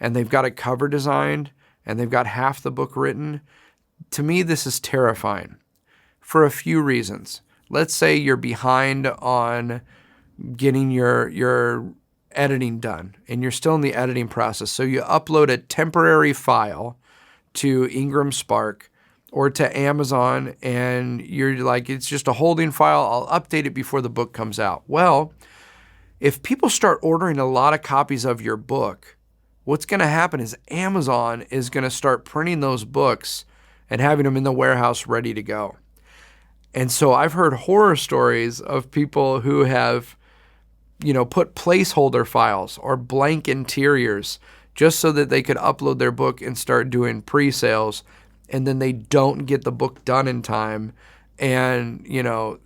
and they've got a cover designed and they've got half the book written, to me, this is terrifying for a few reasons. Let's say you're behind on getting your editing done and you're still in the editing process. So you upload a temporary file to IngramSpark or to Amazon and you're like, it's just a holding file. I'll update it before the book comes out. Well, if people start ordering a lot of copies of your book, what's going to happen is Amazon is going to start printing those books and having them in the warehouse ready to go. And so I've heard horror stories of people who have, put placeholder files or blank interiors just so that they could upload their book and start doing pre-sales, and then they don't get the book done in time. And,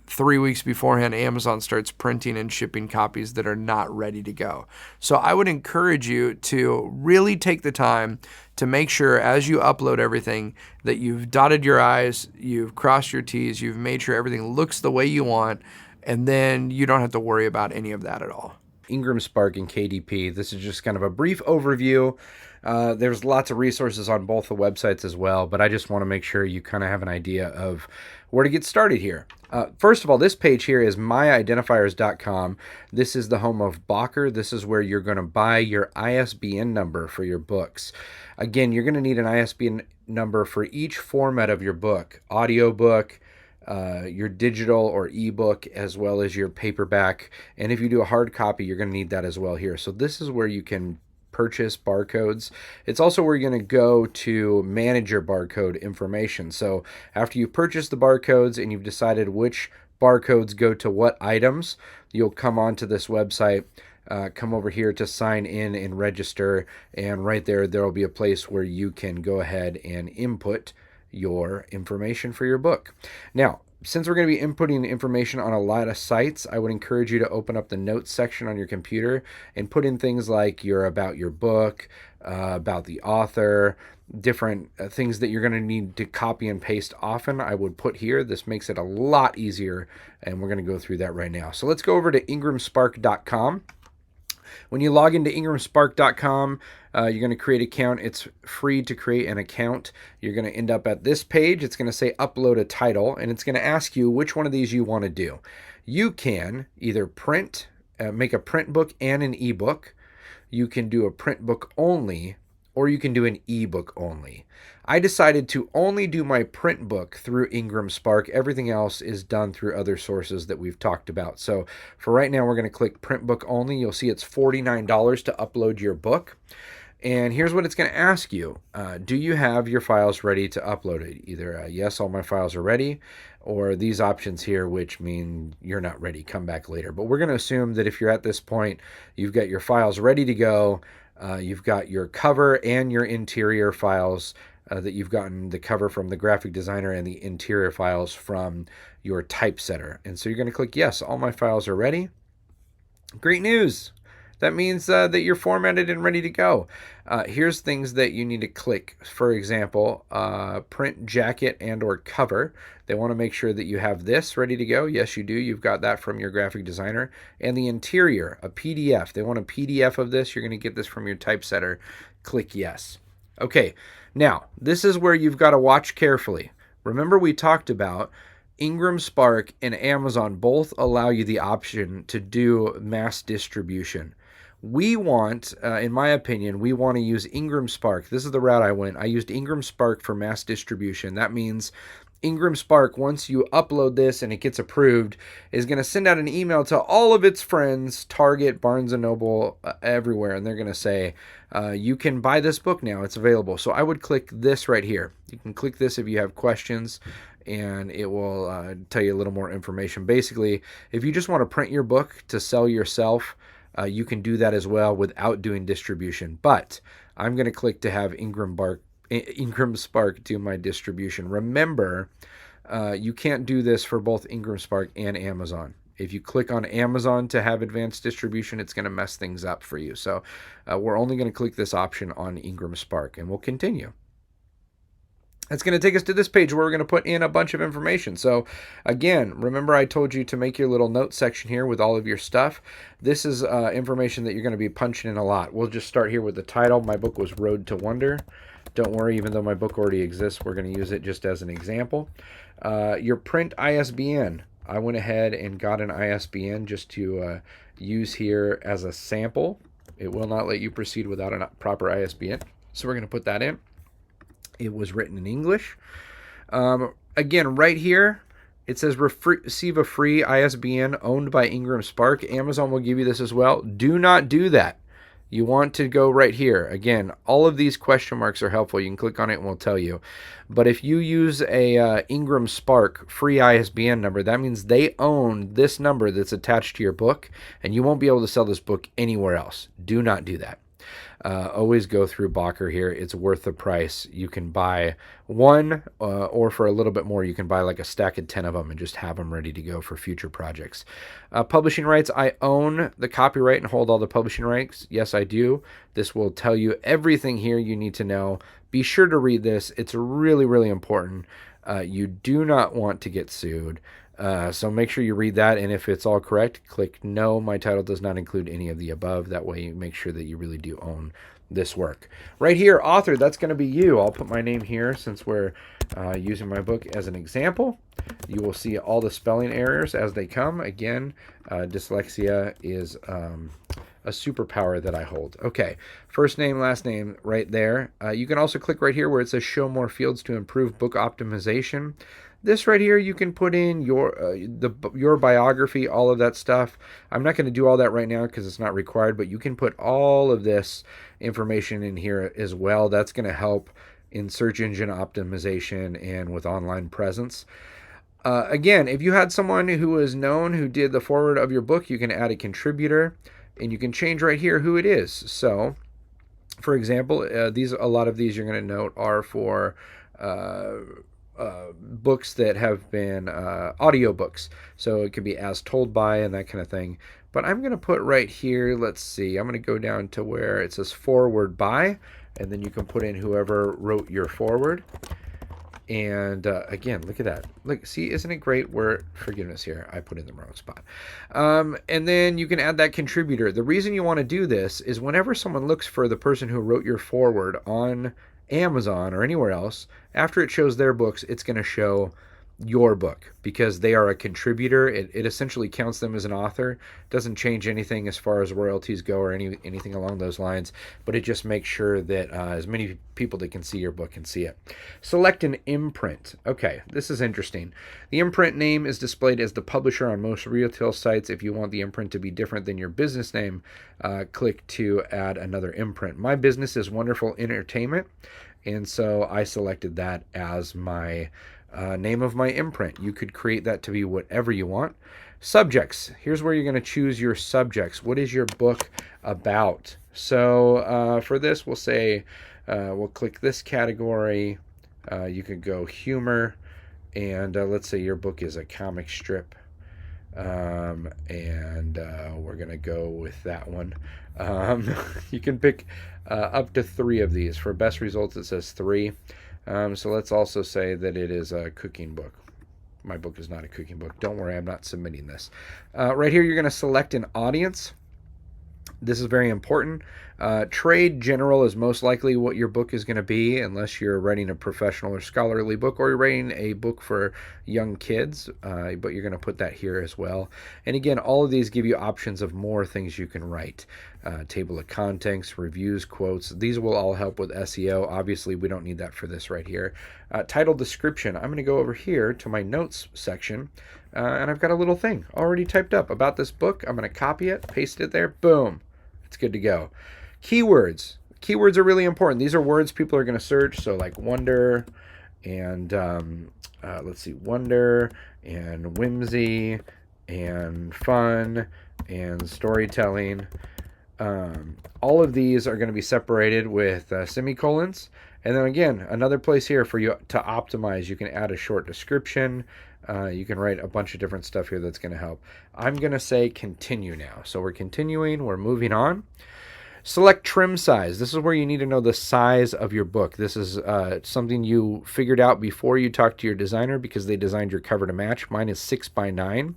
3 weeks beforehand, Amazon starts printing and shipping copies that are not ready to go. So I would encourage you to really take the time to make sure as you upload everything that you've dotted your I's, you've crossed your T's, you've made sure everything looks the way you want, and then you don't have to worry about any of that at all. IngramSpark and KDP. This is just kind of a brief overview. There's lots of resources on both the websites as well, but I just want to make sure you kind of have an idea of where to get started here. First of all, this page here is myidentifiers.com. This is the home of Bacher. This is where you're going to buy your ISBN number for your books. Again, you're going to need an ISBN number for each format of your book: audiobook, your digital or ebook, as well as your paperback. And if you do a hard copy, you're going to need that as well here. So this is where you can purchase barcodes. It's also where you're going to go to manage your barcode information. So after you purchase the barcodes and you've decided which barcodes go to what items, you'll come onto this website, come over here to sign in and register, and right there will be a place where you can go ahead and input your information for your book. Now, since we're going to be inputting information on a lot of sites, I would encourage you to open up the notes section on your computer and put in things like about your book, about the author, different things that you're going to need to copy and paste often. I would put here. This makes it a lot easier, and we're going to go through that right now. So let's go over to IngramSpark.com. When you log into IngramSpark.com, you're going to create an account. It's free to create an account. You're going to end up at this page. It's going to say upload a title, and it's going to ask you which one of these you want to do. You can either make a print book and an ebook. You can do a print book only, or you can do an ebook only. I decided to only do my print book through IngramSpark. Everything else is done through other sources that we've talked about. So for right now, we're going to click print book only. You'll see it's $49 to upload your book. And here's what it's going to ask you. Do you have your files ready to upload it? Either yes, all my files are ready, or these options here, which mean you're not ready, come back later. But we're going to assume that if you're at this point, you've got your files ready to go. You've got your cover and your interior files that you've gotten the cover from the graphic designer and the interior files from your typesetter. And so you're going to click yes, all my files are ready. Great news. That means that you're formatted and ready to go. Here's things that you need to click. For example, print jacket and or cover. They want to make sure that you have this ready to go. Yes, you do. You've got that from your graphic designer. And the interior, a PDF. They want a PDF of this. You're going to get this from your typesetter. Click yes. Okay, now this is where you've got to watch carefully. Remember, we talked about IngramSpark and Amazon both allow you the option to do mass distribution. We want, in my opinion, we want to use IngramSpark. This is the route I went. I used IngramSpark for mass distribution. That means IngramSpark, once you upload this and it gets approved, is going to send out an email to all of its friends, Target, Barnes & Noble, everywhere, and they're going to say, you can buy this book now. It's available. So I would click this right here. You can click this if you have questions, and it will tell you a little more information. Basically, if you just want to print your book to sell yourself, you can do that as well without doing distribution. But I'm going to click to have IngramSpark do my distribution. Remember, you can't do this for both IngramSpark and Amazon. If you click on Amazon to have advanced distribution, it's going to mess things up for you. So we're only going to click this option on IngramSpark, and we'll continue. It's going to take us to this page where we're going to put in a bunch of information. So again, remember I told you to make your little note section here with all of your stuff. This is information that you're going to be punching in a lot. We'll just start here with the title. My book was Road to Wonder. Don't worry, even though my book already exists, we're going to use it just as an example. Your print ISBN. I went ahead and got an ISBN just to use here as a sample. It will not let you proceed without a proper ISBN. So we're going to put that in. It was written in English. Again, right here, it says receive a free ISBN owned by IngramSpark. Amazon will give you this as well. Do not do that. You want to go right here. Again, all of these question marks are helpful. You can click on it and we'll tell you. But if you use a IngramSpark free ISBN number, that means they own this number that's attached to your book, and you won't be able to sell this book anywhere else. Do not do that. Always go through Bacher here. It's worth the price. You can buy one, or for a little bit more, you can buy like a stack of 10 of them and just have them ready to go for future projects. Publishing rights, I own the copyright and hold all the publishing rights. Yes, I do. This will tell you everything here you need to know. Be sure to read this. It's really, really important. You do not want to get sued. So make sure you read that, and if it's all correct, click no. My title does not include any of the above. That way you make sure that you really do own this work. Right here, author, that's going to be you. I'll put my name here since we're using my book as an example. You will see all the spelling errors as they come. Again, dyslexia is a superpower that I hold. Okay, first name, last name right there. You can also click right here where it says show more fields to improve book optimization. This right here, you can put in your biography, all of that stuff. I'm not going to do all that right now because it's not required, but you can put all of this information in here as well. That's going to help in search engine optimization and with online presence. Again, if you had someone who is known who did the foreword of your book, you can add a contributor, and you can change right here who it is. So, for example, a lot of these you're going to note are for books that have been audiobooks. So it could be as told by and that kind of thing. But I'm going to put right here, let's see, I'm going to go down to where it says forward by, and then you can put in whoever wrote your forward. And again, look at that. Look, see, isn't it great? Where, forgiveness here, I put in the wrong spot. And then you can add that contributor. The reason you want to do this is whenever someone looks for the person who wrote your forward on Amazon or anywhere else, after it shows their books, it's going to show your book because they are a contributor. It essentially counts them as an author. Doesn't change anything as far as royalties go or anything along those lines, but it just makes sure that as many people that can see your book can see it. Select an imprint. Okay, this is interesting. The imprint name is displayed as the publisher on most retail sites. If you want the imprint to be different than your business name, click to add another imprint. My business is Wonderful Entertainment, and so I selected that as my name of my imprint. You could create that to be whatever you want. Subjects. Here's where you're going to choose your subjects. What is your book about? So for this, we'll say, we'll click this category. You could go humor, and let's say your book is a comic strip. And we're going to go with that one. You can pick up to 3 of these. For best results, it says 3. So let's also say that it is a cooking book. My book is not a cooking book. Don't worry, I'm not submitting this. Right here, you're going to select an audience. This is very important. Trade general is most likely what your book is going to be, unless you're writing a professional or scholarly book, or you're writing a book for young kids, but you're going to put that here as well. And again, all of these give you options of more things you can write. Table of contents, reviews, quotes. These will all help with SEO. Obviously, we don't need that for this right here. Title description. I'm going to go over here to my notes section, and I've got a little thing already typed up about this book. I'm going to copy it, paste it there, boom. It's good to go. Keywords. Keywords are really important. These are words people are going to search. So like wonder and let's see, wonder and whimsy and fun and storytelling. All of these are going to be separated with semicolons. And then again, another place here for you to optimize. You can add a short description. You can write a bunch of different stuff here that's going to help. I'm going to say continue now. So we're continuing. We're moving on. Select trim size. This is where you need to know the size of your book. This is something you figured out before you talked to your designer because they designed your cover to match. Mine is 6x9.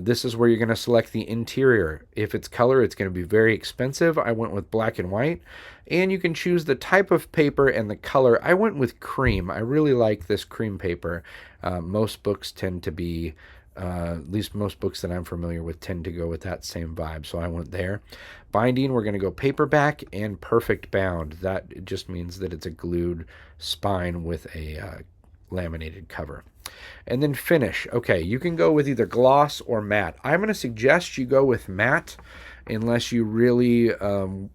This is where you're going to select the interior. If it's color, it's going to be very expensive. I went with black and white. And you can choose the type of paper and the color. I went with cream. I really like this cream paper. Most books tend to be, at least most books that I'm familiar with tend to go with that same vibe. So I went there. Binding, we're going to go paperback and perfect bound. That just means that it's a glued spine with a laminated cover. And then finish. Okay, you can go with either gloss or matte. I'm going to suggest you go with matte unless you really, are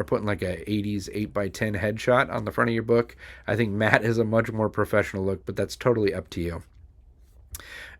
putting like a 80s 8x10 headshot on the front of your book. I think matte is a much more professional look, but that's totally up to you.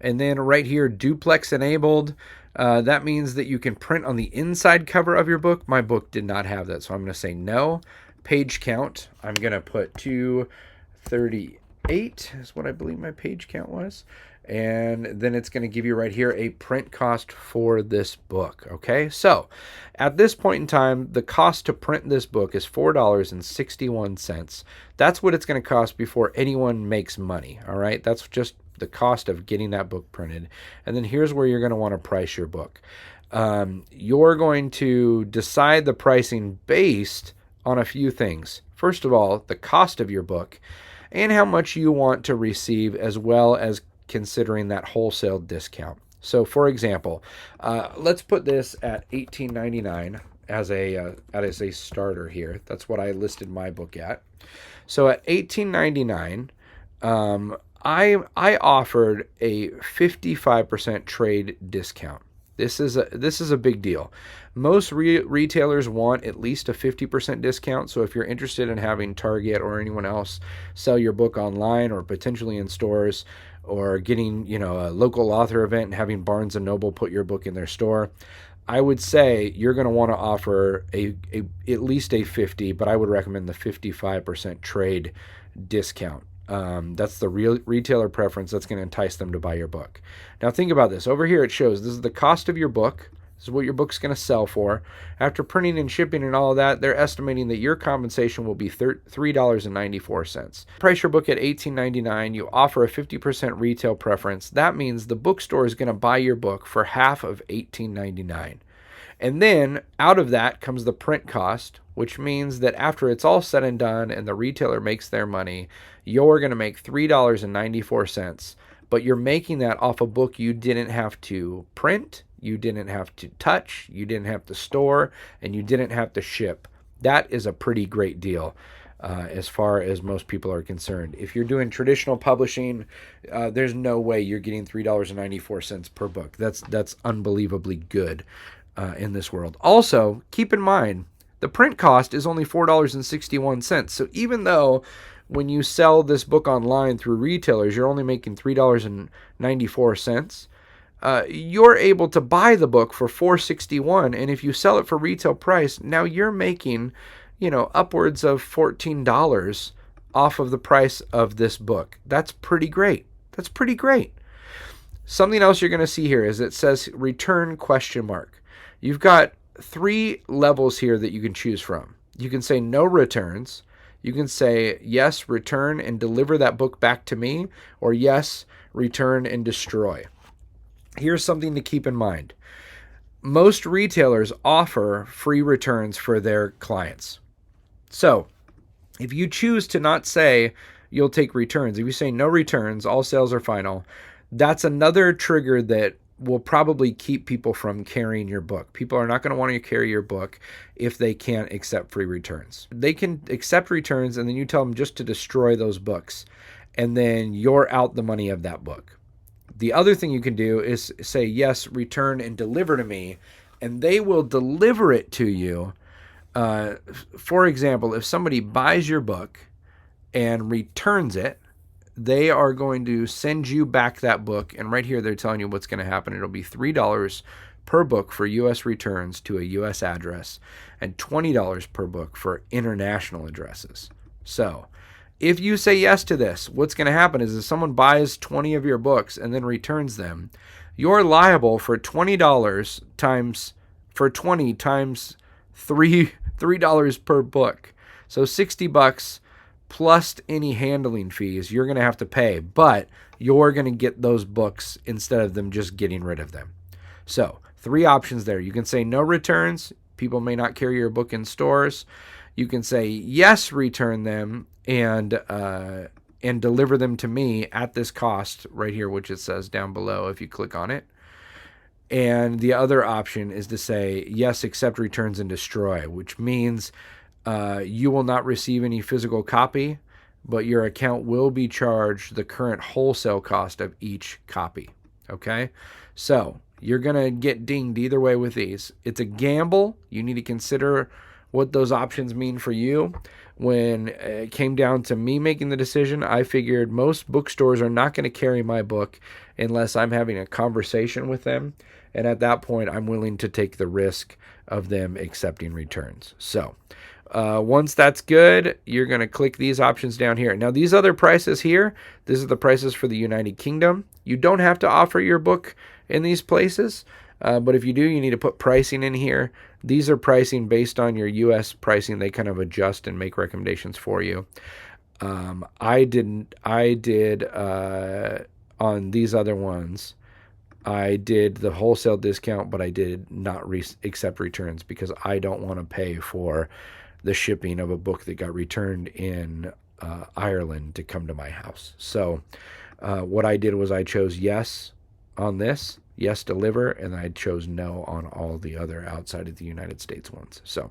And then right here, duplex enabled. That means that you can print on the inside cover of your book. My book did not have that, so I'm going to say no. Page count, I'm going to put 238 is what I believe my page count was. And then it's going to give you right here a print cost for this book. Okay, so at this point in time, the cost to print this book is $4.61. That's what it's going to cost before anyone makes money. All right, that's just the cost of getting that book printed. And then here's where you're going to want to price your book. You're going to decide the pricing based on a few things. First of all, the cost of your book and how much you want to receive, as well as considering that wholesale discount. So for example, let's put this at $18.99 as a starter here. That's what I listed my book at. So at $18.99, I offered a 55% trade discount. This is a big deal. Most retailers want at least a 50% discount. So if you're interested in having Target or anyone else sell your book online or potentially in stores, or getting a local author event and having Barnes & Noble put your book in their store, I would say you're going to want to offer at least a 50, but I would recommend the 55% trade discount. That's the real retailer preference. That's going to entice them to buy your book. Now think about this. Over here it shows this is the cost of your book. This is what your book's going to sell for. After printing and shipping and all of that, they're estimating that your compensation will be $3.94. Price your book at $18.99. You offer a 50% retail preference. That means the bookstore is going to buy your book for half of $18.99. And then out of that comes the print cost, which means that after it's all said and done and the retailer makes their money, you're going to make $3.94. But you're making that off a book you didn't have to print, you didn't have to touch, you didn't have to store, and you didn't have to ship. That is a pretty great deal as far as most people are concerned. If you're doing traditional publishing, there's no way you're getting $3.94 per book. That's unbelievably good in this world. Also, keep in mind, the print cost is only $4.61. So even though when you sell this book online through retailers, you're only making $3.94, you're able to buy the book for $4.61, and if you sell it for retail price, now you're making, upwards of $14 off of the price of this book. That's pretty great. That's pretty great. Something else you're going to see here is it says return ? You've got 3 levels here that you can choose from. You can say no returns. You can say yes, return and deliver that book back to me, or yes, return and destroy. Here's something to keep in mind. Most retailers offer free returns for their clients. So if you choose to not say you'll take returns, if you say no returns, all sales are final, that's another trigger that will probably keep people from carrying your book. People are not going to want to carry your book if they can't accept free returns. They can accept returns, and then you tell them just to destroy those books, and then you're out the money of that book. The other thing you can do is say, yes, return and deliver to me, and they will deliver it to you. For example, if somebody buys your book and returns it, they are going to send you back that book. And right here, they're telling you what's going to happen. It'll be $3 per book for U.S. returns to a U.S. address and $20 per book for international addresses. So if you say yes to this, what's going to happen is if someone buys 20 of your books and then returns them, you're liable for $20 times 20 times $3 per book. So $60 plus any handling fees you're going to have to pay, but you're going to get those books instead of them just getting rid of them. So 3 options there. You can say no returns. People may not carry your book in stores. You can say yes, return them and deliver them to me at this cost right here, which it says down below if you click on it. And the other option is to say yes, accept returns and destroy, which means you will not receive any physical copy, but your account will be charged the current wholesale cost of each copy. Okay? So you're going to get dinged either way with these. It's a gamble. You need to consider what those options mean for you. When it came down to me making the decision, I figured most bookstores are not going to carry my book unless I'm having a conversation with them. And at that point, I'm willing to take the risk of them accepting returns. So once that's good, you're going to click these options down here. Now, these other prices here, these are the prices for the United Kingdom. You don't have to offer your book in these places, but if you do, you need to put pricing in here. These are pricing based on your U.S. pricing. They kind of adjust and make recommendations for you. I did on these other ones, I did the wholesale discount, but I did not accept returns because I don't want to pay for the shipping of a book that got returned in Ireland to come to my house. So what I did was I chose yes on this, yes deliver, and I chose no on all the other outside of the United States ones. So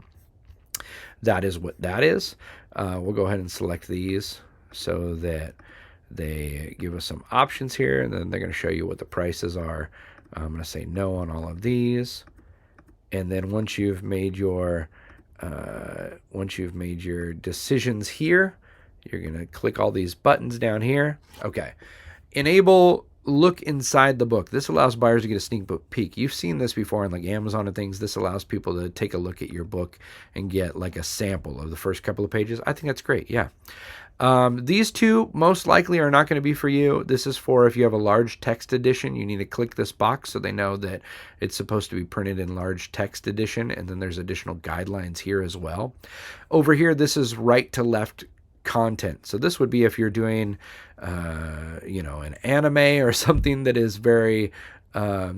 that is what that is. We'll go ahead and select these so that they give us some options here, and then they're going to show you what the prices are. I'm going to say no on all of these, and then once you've made your decisions here, you're going to click all these buttons down here. Okay, enable look inside the book. This allows buyers to get a sneak peek. You've seen this before on like Amazon and things. This allows people to take a look at your book and get like a sample of the first couple of pages. I think that's great. Yeah. These two most likely are not going to be for you. This is for if you have a large text edition, you need to click this box so they know that it's supposed to be printed in large text edition. And then there's additional guidelines here as well. Over here, this is right to left content. So this would be if you're doing, an anime or something that is very, I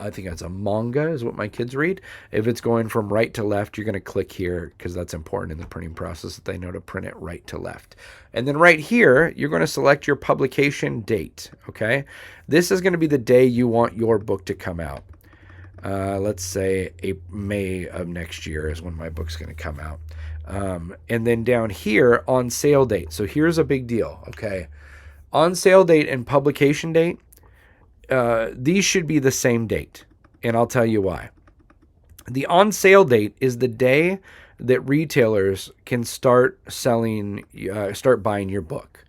think that's a manga is what my kids read. If it's going from right to left, you're going to click here because that's important in the printing process that they know to print it right to left. And then right here, you're going to select your publication date. Okay. This is going to be the day you want your book to come out. Let's say May of next year is when my book's going to come out. And then down here on sale date. So here's a big deal. Okay. On sale date and publication date, these should be the same date. And I'll tell you why. The on sale date is the day that retailers can start buying your book.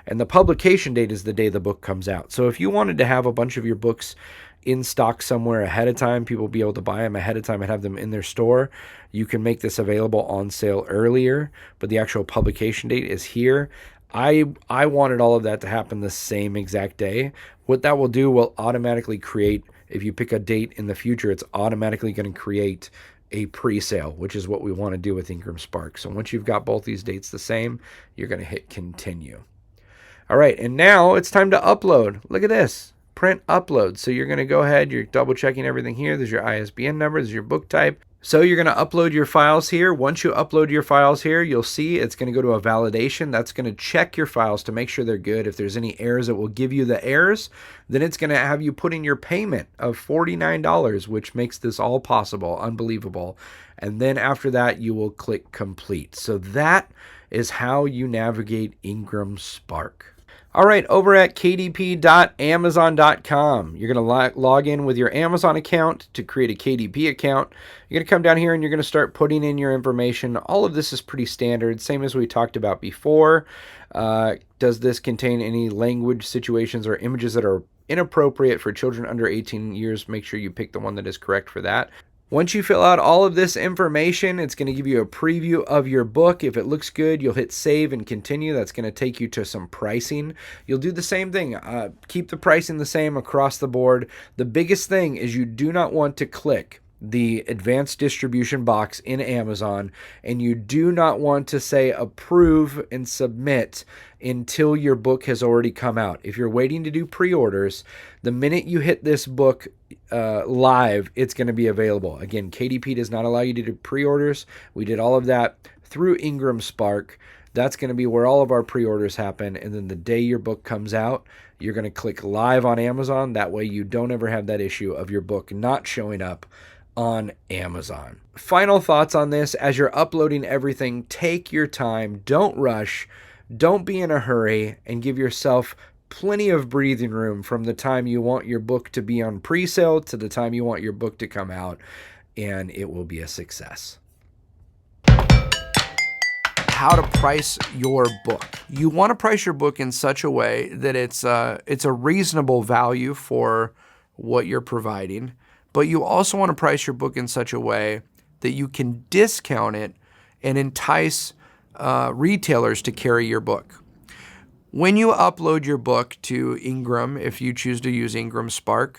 And the publication date is the day the book comes out. So if you wanted to have a bunch of your books in stock somewhere ahead of time, people will be able to buy them ahead of time and have them in their store, you can make this available on sale earlier, but the actual publication date is here. I wanted all of that to happen the same exact day. What that will do will automatically create, if you pick a date in the future, it's automatically going to create a pre-sale, which is what we want to do with IngramSpark. So once you've got both these dates the same, you're going to hit continue. All right, and now it's time to upload. Look at this. Print upload. So you're going to go ahead, you're double checking everything here. There's your ISBN number, there's your book type. So you're going to upload your files here. Once you upload your files here, you'll see it's going to go to a validation. That's going to check your files to make sure they're good. If there's any errors, it will give you the errors. Then it's going to have you put in your payment of $49, which makes this all possible. Unbelievable. And then after that, you will click complete. So that is how you navigate IngramSpark. All right, over at kdp.amazon.com, you're going to log in with your Amazon account to create a KDP account. You're going to come down here and you're going to start putting in your information. All of this is pretty standard, same as we talked about before. Does this contain any language situations or images that are inappropriate for children under 18 years? Make sure you pick the one that is correct for that. Once you fill out all of this information, it's going to give you a preview of your book. If it looks good, you'll hit save and continue. That's going to take you to some pricing. You'll do the same thing. Keep the pricing the same across the board. The biggest thing is you do not want to click the advanced distribution box in Amazon, and you do not want to say approve and submit until your book has already come out. If you're waiting to do pre-orders, the minute you hit this book live, it's going to be available. Again, KDP does not allow you to do pre-orders. We did all of that through IngramSpark. That's going to be where all of our pre-orders happen. And then the day your book comes out, you're going to click live on Amazon. That way you don't ever have that issue of your book not showing up on Amazon. Final thoughts on this: as you're uploading everything, take your time. Don't rush. Don't be in a hurry, and give yourself plenty of breathing room from the time you want your book to be on pre-sale to the time you want your book to come out, and it will be a success. How to price your book. You want to price your book in such a way that it's a reasonable value for what you're providing, but you also want to price your book in such a way that you can discount it and entice retailers to carry your book. When you upload your book to Ingram, if you choose to use IngramSpark,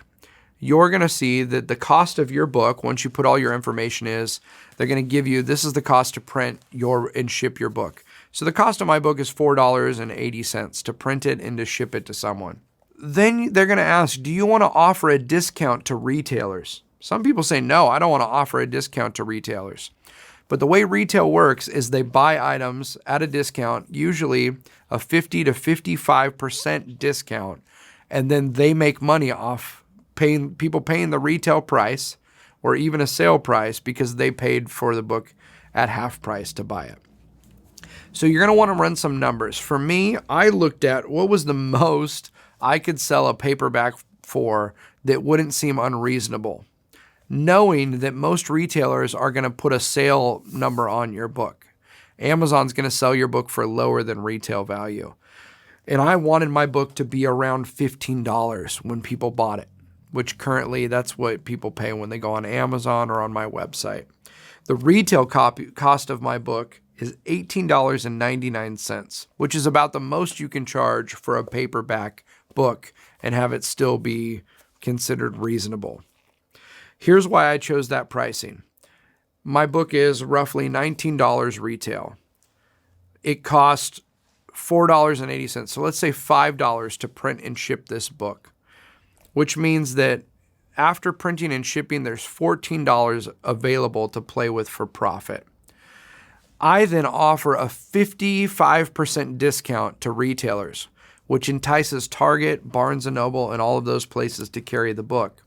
you're going to see that the cost of your book, once you put all your information they're going to give you, this is the cost to print and ship your book. So the cost of my book is $4.80 to print it and to ship it to someone. Then they're going to ask, do you want to offer a discount to retailers? Some people say, no, I don't want to offer a discount to retailers. But the way retail works is they buy items at a discount, usually a 50 to 55% discount, and then they make money off paying the retail price or even a sale price because they paid for the book at half price to buy it. So you're going to want to run some numbers. For me, I looked at what was the most I could sell a paperback for that wouldn't seem unreasonable, knowing that most retailers are going to put a sale number on your book. Amazon's going to sell your book for lower than retail value. And I wanted my book to be around $15 when people bought it, which currently that's what people pay when they go on Amazon or on my website. The retail cost of my book is $18.99, which is about the most you can charge for a paperback book and have it still be considered reasonable. Here's why I chose that pricing. My book is roughly $19 retail. It cost $4.80. So let's say $5 to print and ship this book, which means that after printing and shipping, there's $14 available to play with for profit. I then offer a 55% discount to retailers, which entices Target, Barnes & Noble, and all of those places to carry the book.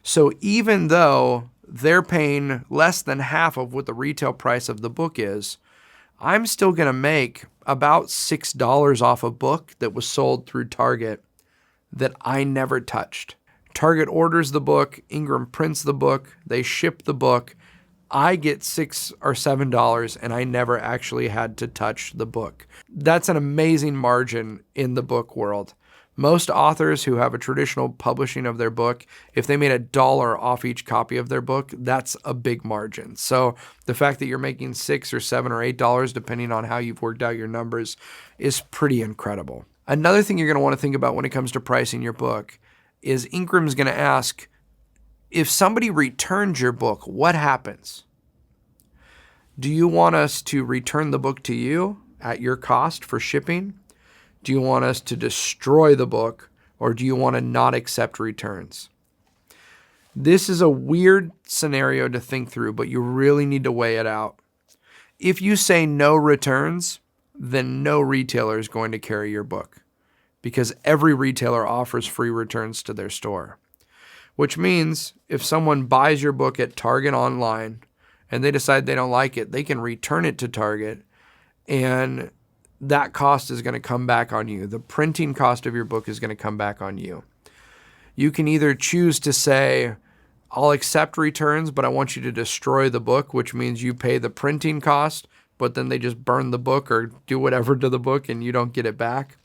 So even though they're paying less than half of what the retail price of the book is, I'm still going to make about $6 off a book that was sold through Target that I never touched. Target orders the book, Ingram prints the book, they ship the book. I get $6 or $7 and I never actually had to touch the book. That's an amazing margin in the book world. Most authors who have a traditional publishing of their book, if they made $1 off each copy of their book, that's a big margin. So the fact that you're making $6 or $7 or $8, depending on how you've worked out your numbers, is pretty incredible. Another thing you're going to want to think about when it comes to pricing your book is Ingram's going to ask, if somebody returns your book, what happens? Do you want us to return the book to you at your cost for shipping? Do you want us to destroy the book, or do you want to not accept returns? This is a weird scenario to think through, but you really need to weigh it out. If you say no returns, then no retailer is going to carry your book because every retailer offers free returns to their store, which means if someone buys your book at Target online and they decide they don't like it, they can return it to Target and that cost is going to come back on you. The printing cost of your book is going to come back on you. You can either choose to say, I'll accept returns, but I want you to destroy the book, which means you pay the printing cost, but then they just burn the book or do whatever to the book and you don't get it back.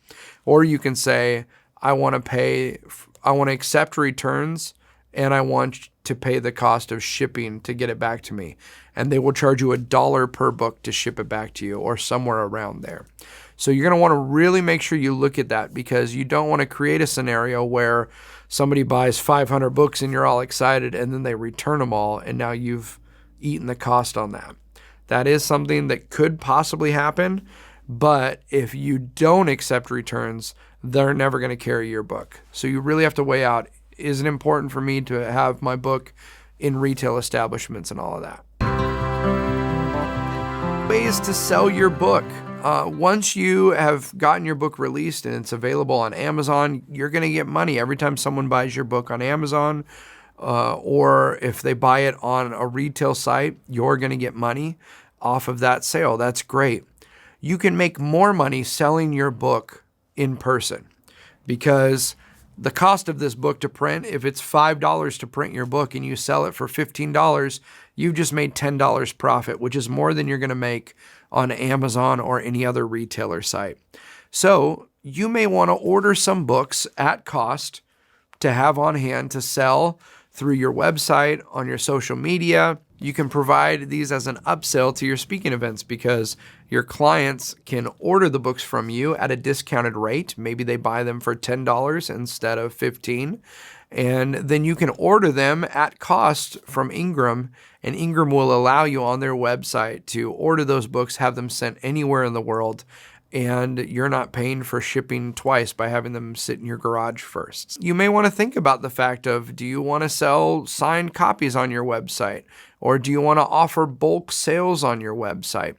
Or you can say, I want to accept returns and I want to pay the cost of shipping to get it back to me. And they will charge you $1 per book to ship it back to you or somewhere around there. So you're going to want to really make sure you look at that because you don't want to create a scenario where somebody buys 500 books and you're all excited, and then they return them all, and now you've eaten the cost on that. That is something that could possibly happen, but if you don't accept returns, they're never going to carry your book. So you really have to weigh out, is it important for me to have my book in retail establishments and all of that? Ways to sell your book. Once you have gotten your book released and it's available on Amazon, you're going to get money every time someone buys your book on Amazon, or if they buy it on a retail site, you're going to get money off of that sale. That's great. You can make more money selling your book in person, because the cost of this book to print, if it's $5 to print your book and you sell it for $15, you've just made $10 profit, which is more than you're going to make on Amazon or any other retailer site. So you may want to order some books at cost to have on hand to sell through your website, on your social media. You can provide these as an upsell to your speaking events, because your clients can order the books from you at a discounted rate. Maybe they buy them for $10 instead of $15. And then you can order them at cost from Ingram, and Ingram will allow you on their website to order those books, have them sent anywhere in the world, and you're not paying for shipping twice by having them sit in your garage first. You may want to think about the fact of, do you want to sell signed copies on your website? Or do you want to offer bulk sales on your website?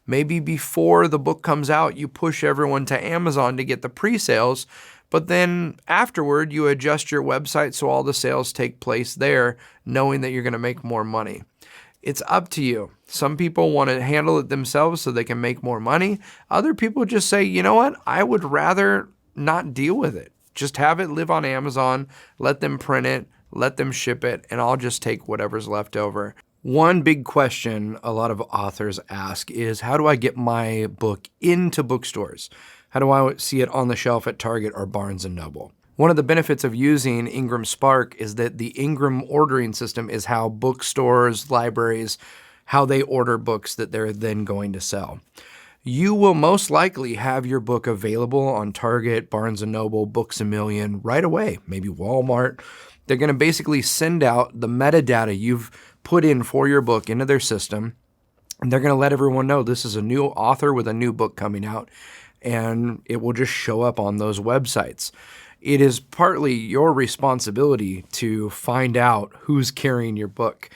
Maybe before the book comes out, you push everyone to Amazon to get the pre-sales, but then afterward, you adjust your website so all the sales take place there, knowing that you're going to make more money. It's up to you. Some people want to handle it themselves so they can make more money. Other people just say, you know what? I would rather not deal with it. Just have it live on Amazon, let them print it, let them ship it, and I'll just take whatever's left over. One big question a lot of authors ask is, how do I get my book into bookstores? How do I see it on the shelf at Target or Barnes & Noble? One of the benefits of using IngramSpark is that the Ingram ordering system is how bookstores, libraries, how they order books that they're then going to sell. You will most likely have your book available on Target, Barnes & Noble, Books A Million right away, maybe Walmart. They're going to basically send out the metadata you've put in for your book into their system, and they're going to let everyone know this is a new author with a new book coming out, and it will just show up on those websites. It is partly your responsibility to find out who's carrying your book.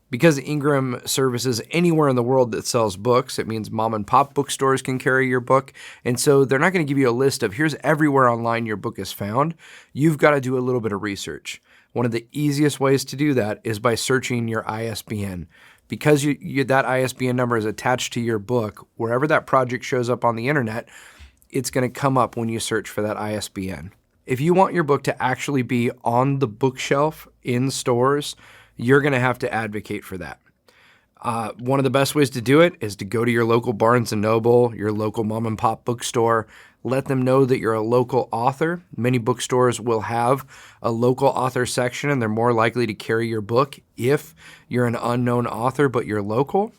Because Ingram services anywhere in the world that sells books, it means mom and pop bookstores can carry your book. And so they're not going to give you a list of here's everywhere online your book is found. You've got to do a little bit of research. One of the easiest ways to do that is by searching your ISBN. Because that ISBN number is attached to your book, wherever that project shows up on the internet, it's going to come up when you search for that ISBN. If you want your book to actually be on the bookshelf in stores, you're going to have to advocate for that. One of the best ways to do it is to go to your local Barnes & Noble, your local mom and pop bookstore. Let them know that you're a local author. Many bookstores will have a local author section, and they're more likely to carry your book if you're an unknown author, but you're local.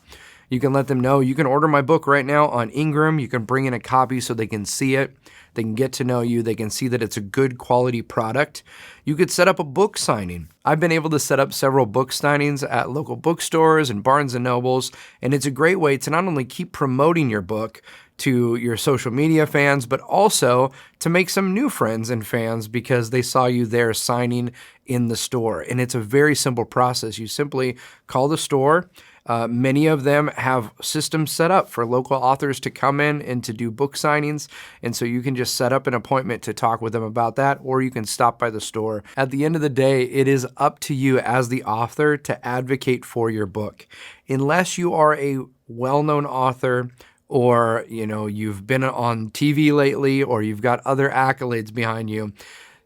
You can let them know, you can order my book right now on Ingram. You can bring in a copy so they can see it. They can get to know you. They can see that it's a good quality product. You could set up a book signing. I've been able to set up several book signings at local bookstores and Barnes & Nobles, and it's a great way to not only keep promoting your book to your social media fans, but also to make some new friends and fans because they saw you there signing in the store. And it's a very simple process. You simply call the store. Many of them have systems set up for local authors to come in and to do book signings. And so you can just set up an appointment to talk with them about that, or you can stop by the store. At the end of the day, it is up to you as the author to advocate for your book. Unless you are a well-known author, or you've been on TV lately, or you've got other accolades behind you,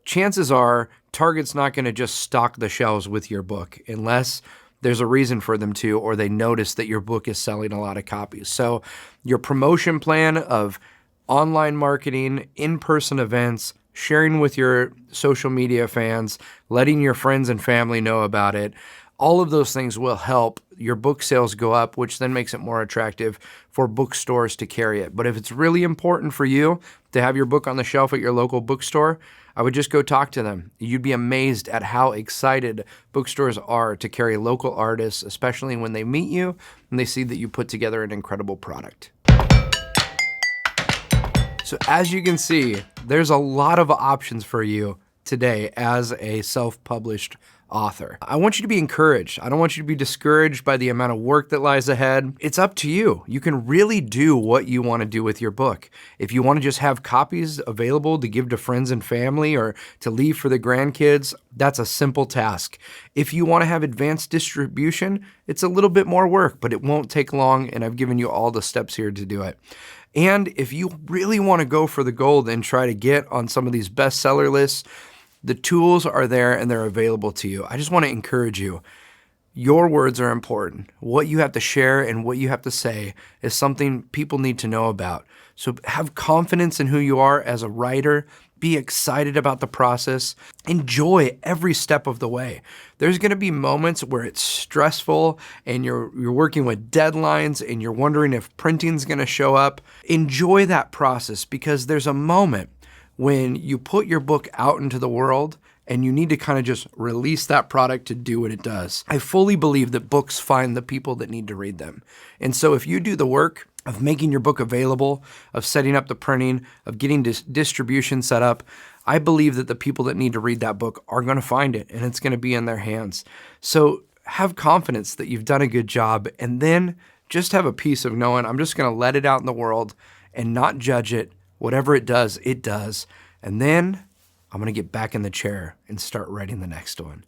chances are Target's not going to just stock the shelves with your book unless there's a reason for them to, or they notice that your book is selling a lot of copies. So your promotion plan of online marketing, in-person events, sharing with your social media fans, letting your friends and family know about it, All of those things will help your book sales go up, which then makes it more attractive for bookstores to carry it. But if it's really important for you to have your book on the shelf at your local bookstore, I would just go talk to them. You'd be amazed at how excited bookstores are to carry local artists, especially when they meet you and they see that you put together an incredible product. So as you can see, there's a lot of options for you today as a self-published author. I want you to be encouraged. I don't want you to be discouraged by the amount of work that lies ahead. It's up to you. You can really do what you want to do with your book. If you want to just have copies available to give to friends and family or to leave for the grandkids, that's a simple task. If you want to have advanced distribution, it's a little bit more work, but it won't take long, and I've given you all the steps here to do it. And if you really want to go for the gold and try to get on some of these bestseller lists, the tools are there and they're available to you. I just want to encourage you. Your words are important. What you have to share and what you have to say is something people need to know about. So have confidence in who you are as a writer. Be excited about the process. Enjoy every step of the way. There's going to be moments where it's stressful and you're working with deadlines and you're wondering if printing's going to show up. Enjoy that process, because there's a moment when you put your book out into the world and you need to kind of just release that product to do what it does. I fully believe that books find the people that need to read them. And so if you do the work of making your book available, of setting up the printing, of getting distribution set up, I believe that the people that need to read that book are going to find it and it's going to be in their hands. So have confidence that you've done a good job, and then just have a peace of knowing I'm just going to let it out in the world and not judge it. Whatever it does, it does. And then I'm going to get back in the chair and start writing the next one.